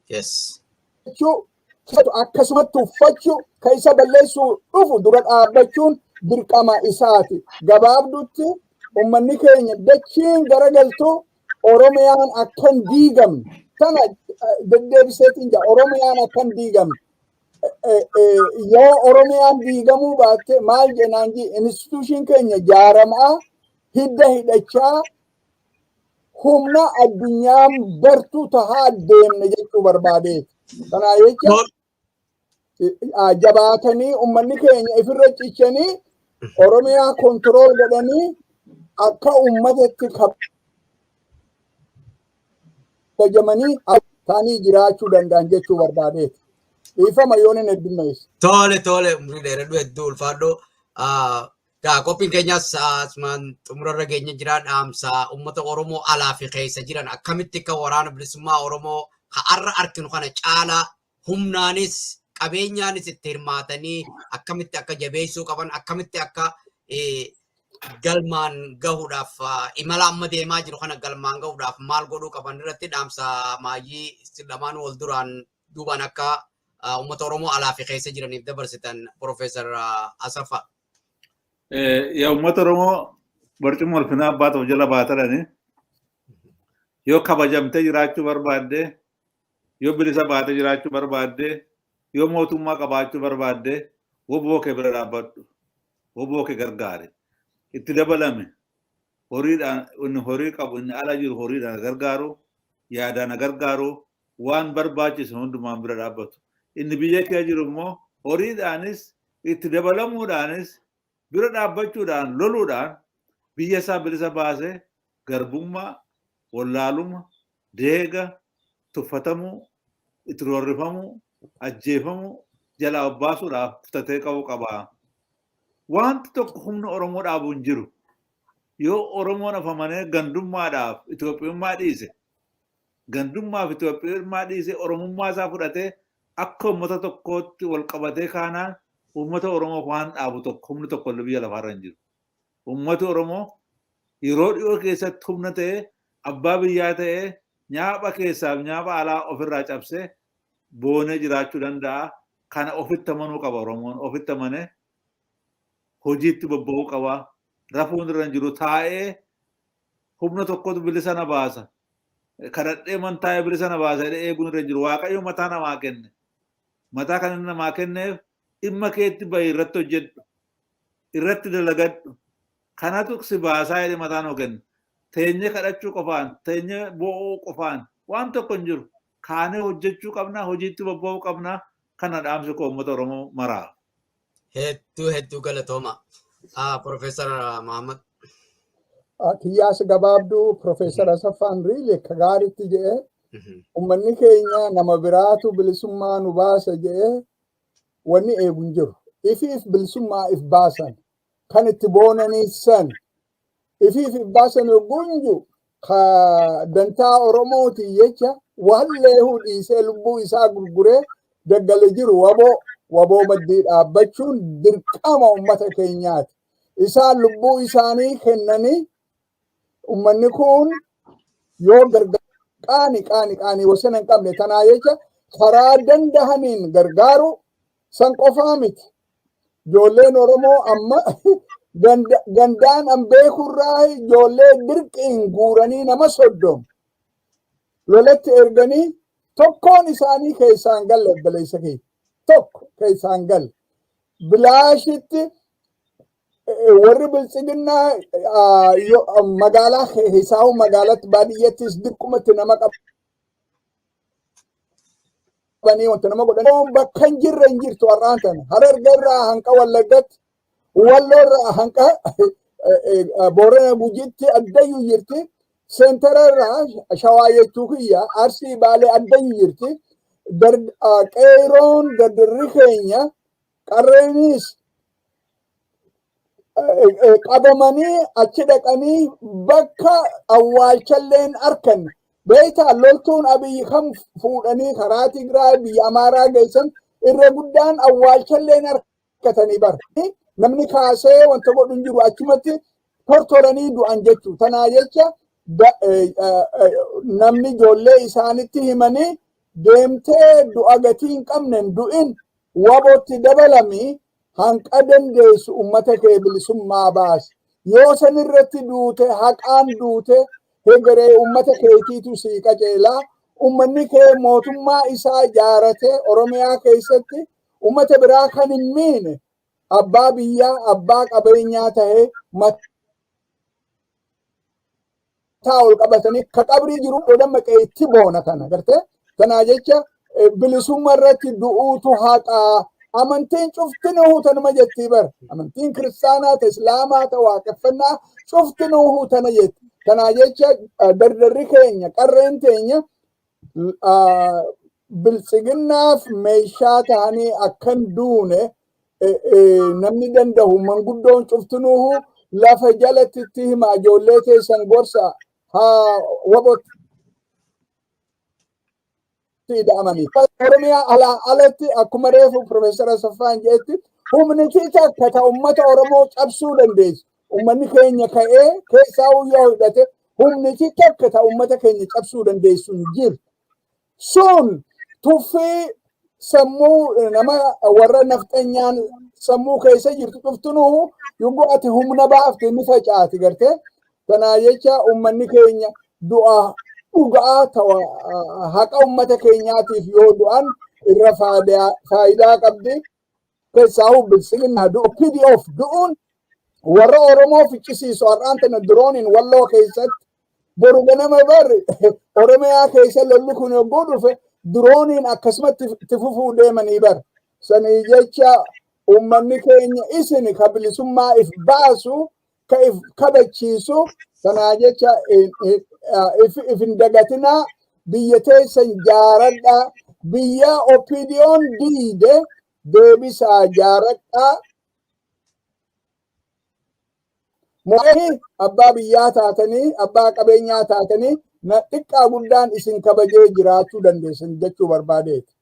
ijaarachuu akkasumatti uffachuu ka isa balleessuu dhufu dura dhaabbachuun dirqama isaati gabaabdutti ummanni keenya dachiin garagaltu Oromiyaan akkan diigamne tana deddeebiseetiin jira Oromiyaan akkan diigamne yoo Oromiyaan diigamuu baatte maal jenaan institution keenya jaaramaa hidda hidhachaa humna addunyaan bartuu tahaa deemne jechuu barbaadeeti tanaa jecha jabaatanii ummanni keenya ifirra cichanii Oromiyaa kontrool godhanii akka ummatatti kabajamanii taanii jiraachuu danda'an jechuu barbaadeeti. Dhiifama yoon hin heddummeessu. Tole umrii dheeradhu hedduu ulfaadhu. Qophiin keenyas asumaan xumurarra keenya jira dhaamsa uummata Oromoo alaa fi keessa jiran akkamitti akka waraana bilisummaa Oromoo har'a arginu kana caalaa humnaanis qabeenyaanis itti hirmaatanii akkamitti akka jabeessuu qaban akkamitti akka galmaan gahuudhaaf imala amma deemaa jiru kana galmaan gahuudhaaf maal godhuu qaban irratti dhaamsa maayyii lamaan wal duraan duubaan akka uummata Oromoo alaa fi keessa jiraniif dabarsitan Profeesar Asaffaa. Yaa uummata Oromoo barcuma ulfinaa abbaata of jala baatanii yoo kabajamtee jiraachuu barbaadde yoo bilisa baatee jiraachuu barbaadde yoo mootummaa qabaachuu barbaadde woboo kee bira dhaabbadhu woboo kee gargaari itti dabalame horiidhaan inni horii qabu inni ala jiru horiidhaan gargaaru yaadaan gargaaru waan barbaachisu hundumaan bira dhaabbatu inni biyya kee jiru immoo horiidhaanis itti dabalamuudhaanis bira dhaabbachuudhaan loluudhaan biyya isaa bilisa baasee garbummaa wallaaluma deega tuffatamuu itti roorrifamuu ajjeefamuu jalaa obbaasuudhaaf furtatee qabu qaba. Wanti tokko humna Oromoo dhaabuu hin jiru. Yoo Oromoon afamanee gandummaadhaaf Itoophiyummaa dhiise gandummaaf Itoophiyummaa dhiise Oromummaa isaa fudhatee akka uummata tokkootti wal qabatee kaanaan uummata Oromoo waan dhaabu tokko humni tokko biyya lafaarra hin jiru. Uummati Oromoo yeroo dhiyoo keessatti humna ta'ee abbaa biyyaa ta'ee nyaapha keessaaf nyaapha alaa ofirraa cabsee boonee jiraachuu danda'a. Kana ofitti amanuu qaba Oromoon ofitti amanee hojiitti bobba'uu qaba. Rafuun irra hin jiru taa'ee humna tokkotu bilisa na baasa. Kadhadhee man taa'ee bilisa na baasa jedhee eeguun irra hin jiru. Waaqayyo mataa namaa kenne. Mataa kan inni namaa kenneef dhimma keetti bahi irratti hojjedhu. Irratti dalagadhu. Kanatu si baasaa jedhee mataa nuu kenna. Teenyee kadhachuu qofaan, teenyee bo'oo qofaan waan tokko hin jiru. Kaanee hojjechuu qabna, hojiitti bobba'uu qabna. Kana dhaamsi koo uummata Oromoo maraa. Hedduu galatooma. Profeesar Mahammad. Kiyyaas gabaabduu Profeesar Asaffaan Riilee ka gaariitti jedhee uummanni keenya nama biraatu bilisummaa nu baasa jedhee wanni eegu hin jiru. Ifiif bilisummaa if baasan kan itti boonanii san ifiif if baasan gunju ka dantaa Oromooti jecha wallee dhiisee lubbuu isaa gurguree daggale jiru waboo maddii dhaabbachuun dirqama uummata keenyaati. Isaan lubbuu isaanii kennanii uummanni kun yoo gargaar qaanii wasana hin qabne tanaa jecha karaa dandahaniin gargaaru san qofaa miti. Ijoolleen Oromoo amma gandaan an beekurraa ijoollee dirqiin guuranii nama 30 lolatti erganii tokkoon isaanii keessaan galle obboleessa kee tokko keessaan galle bilaashitti warri biltsiginnaa magaalaa keessaa magaalatti baadiyyattis dirqumatti nama qabanii wanta nama godhan bakka hin jirre hin jirtu har'aan tana Harargeerraa hanqa Wallaggaatti Walloorraa hanqa Boorana Gujiitti addayyuu jirti. Senterarraa Shawaa jechuu kiyya Arsii Baalee addayyuu jirti. Qeeroon dardarri keenya qarreenis qabamanii achi dhaqanii bakka awwaalchalleen arkan beektaa loltuun Abiyyi kam fuudhanii karaa Tigraay biyya Amaaraa geessan irra guddaan awwaalchalleen arkatanii bar namni kaasee wanta godhu hin jiru achumatti tortoranii du'an jechuu tanaa jecha namni ijoollee isaanitti himanii deemtee du'a gatii hin qabnen du'in wabootti dabalamii hanqa dandeessu ummata kee bilisummaa baas yoo san irratti duute haqaan duute hegeree ummata keetiitu sii qajeelaa ummanni kee mootummaa isaa ijaarate Oromiyaa keessatti ummata biraa kan hin miine abbaa biyyaa abbaa qabeenyaa ta'ee mataa ol qabatanii ka qabrii jiru dammaqee itti boona kana gartee kanaa jecha bilisummaa irratti du'uutu haqaa amantiin cuftinuu tanuma jetti bar amantiin kiristaanaa ta islaamaa ta waaqeffannaa cuftinuu tana jetti kanaa jecha dardarri keenya qarreen teenya biltsiginnaaf meeshaa ta'anii akkan duune namni danda'u manguddoon cuftinuu lafa jalatti hima ijoollee keessan gorsa haa wabot tidamani Oromiyaa alatti akkuma reefu Profeesar Asaffaan jedhetti humni takka ta ummata Oromoo cabsuu dandeessu ummanni keenya ka'ee keessaa yoo hidhate humni takka ta ummata keenya cabsuu dandeessu hin jiru sun tuffii sammuu nama warra nafxanyaan sammuu keessa jirtu cuftinuu yoo ati humna baafte ni facaati gartee kanaa jecha ummanni keenya du'a dhugaa tawa haqa ummata keenyaatiif yoo du'an irra faayidaa qabdi keessaa biltsiginnaa PDF du'uun warra Oromoo ficcisiisu har'aan tana dirooniin Walloo keessatti boru ganama bar Oromiyaa keessa lolli kun yogguu dhufe dirooniin akkasumatti itti fufuu deemanii bar sanii jecha ummanni keenya isin ka bilisummaa if baasu ka if kabachiisu sanaa jecha if hin dagatinaa biyya teessan jaaradhaa biyya OPDO'n diide deebisaa jaaradhaa moo'anii abbaa biyyaa taatanii abbaa qabeenyaa taatanii na xiqqaa guddaan isin kabajee jiraachuu dandeessan jechuu barbaadeeti.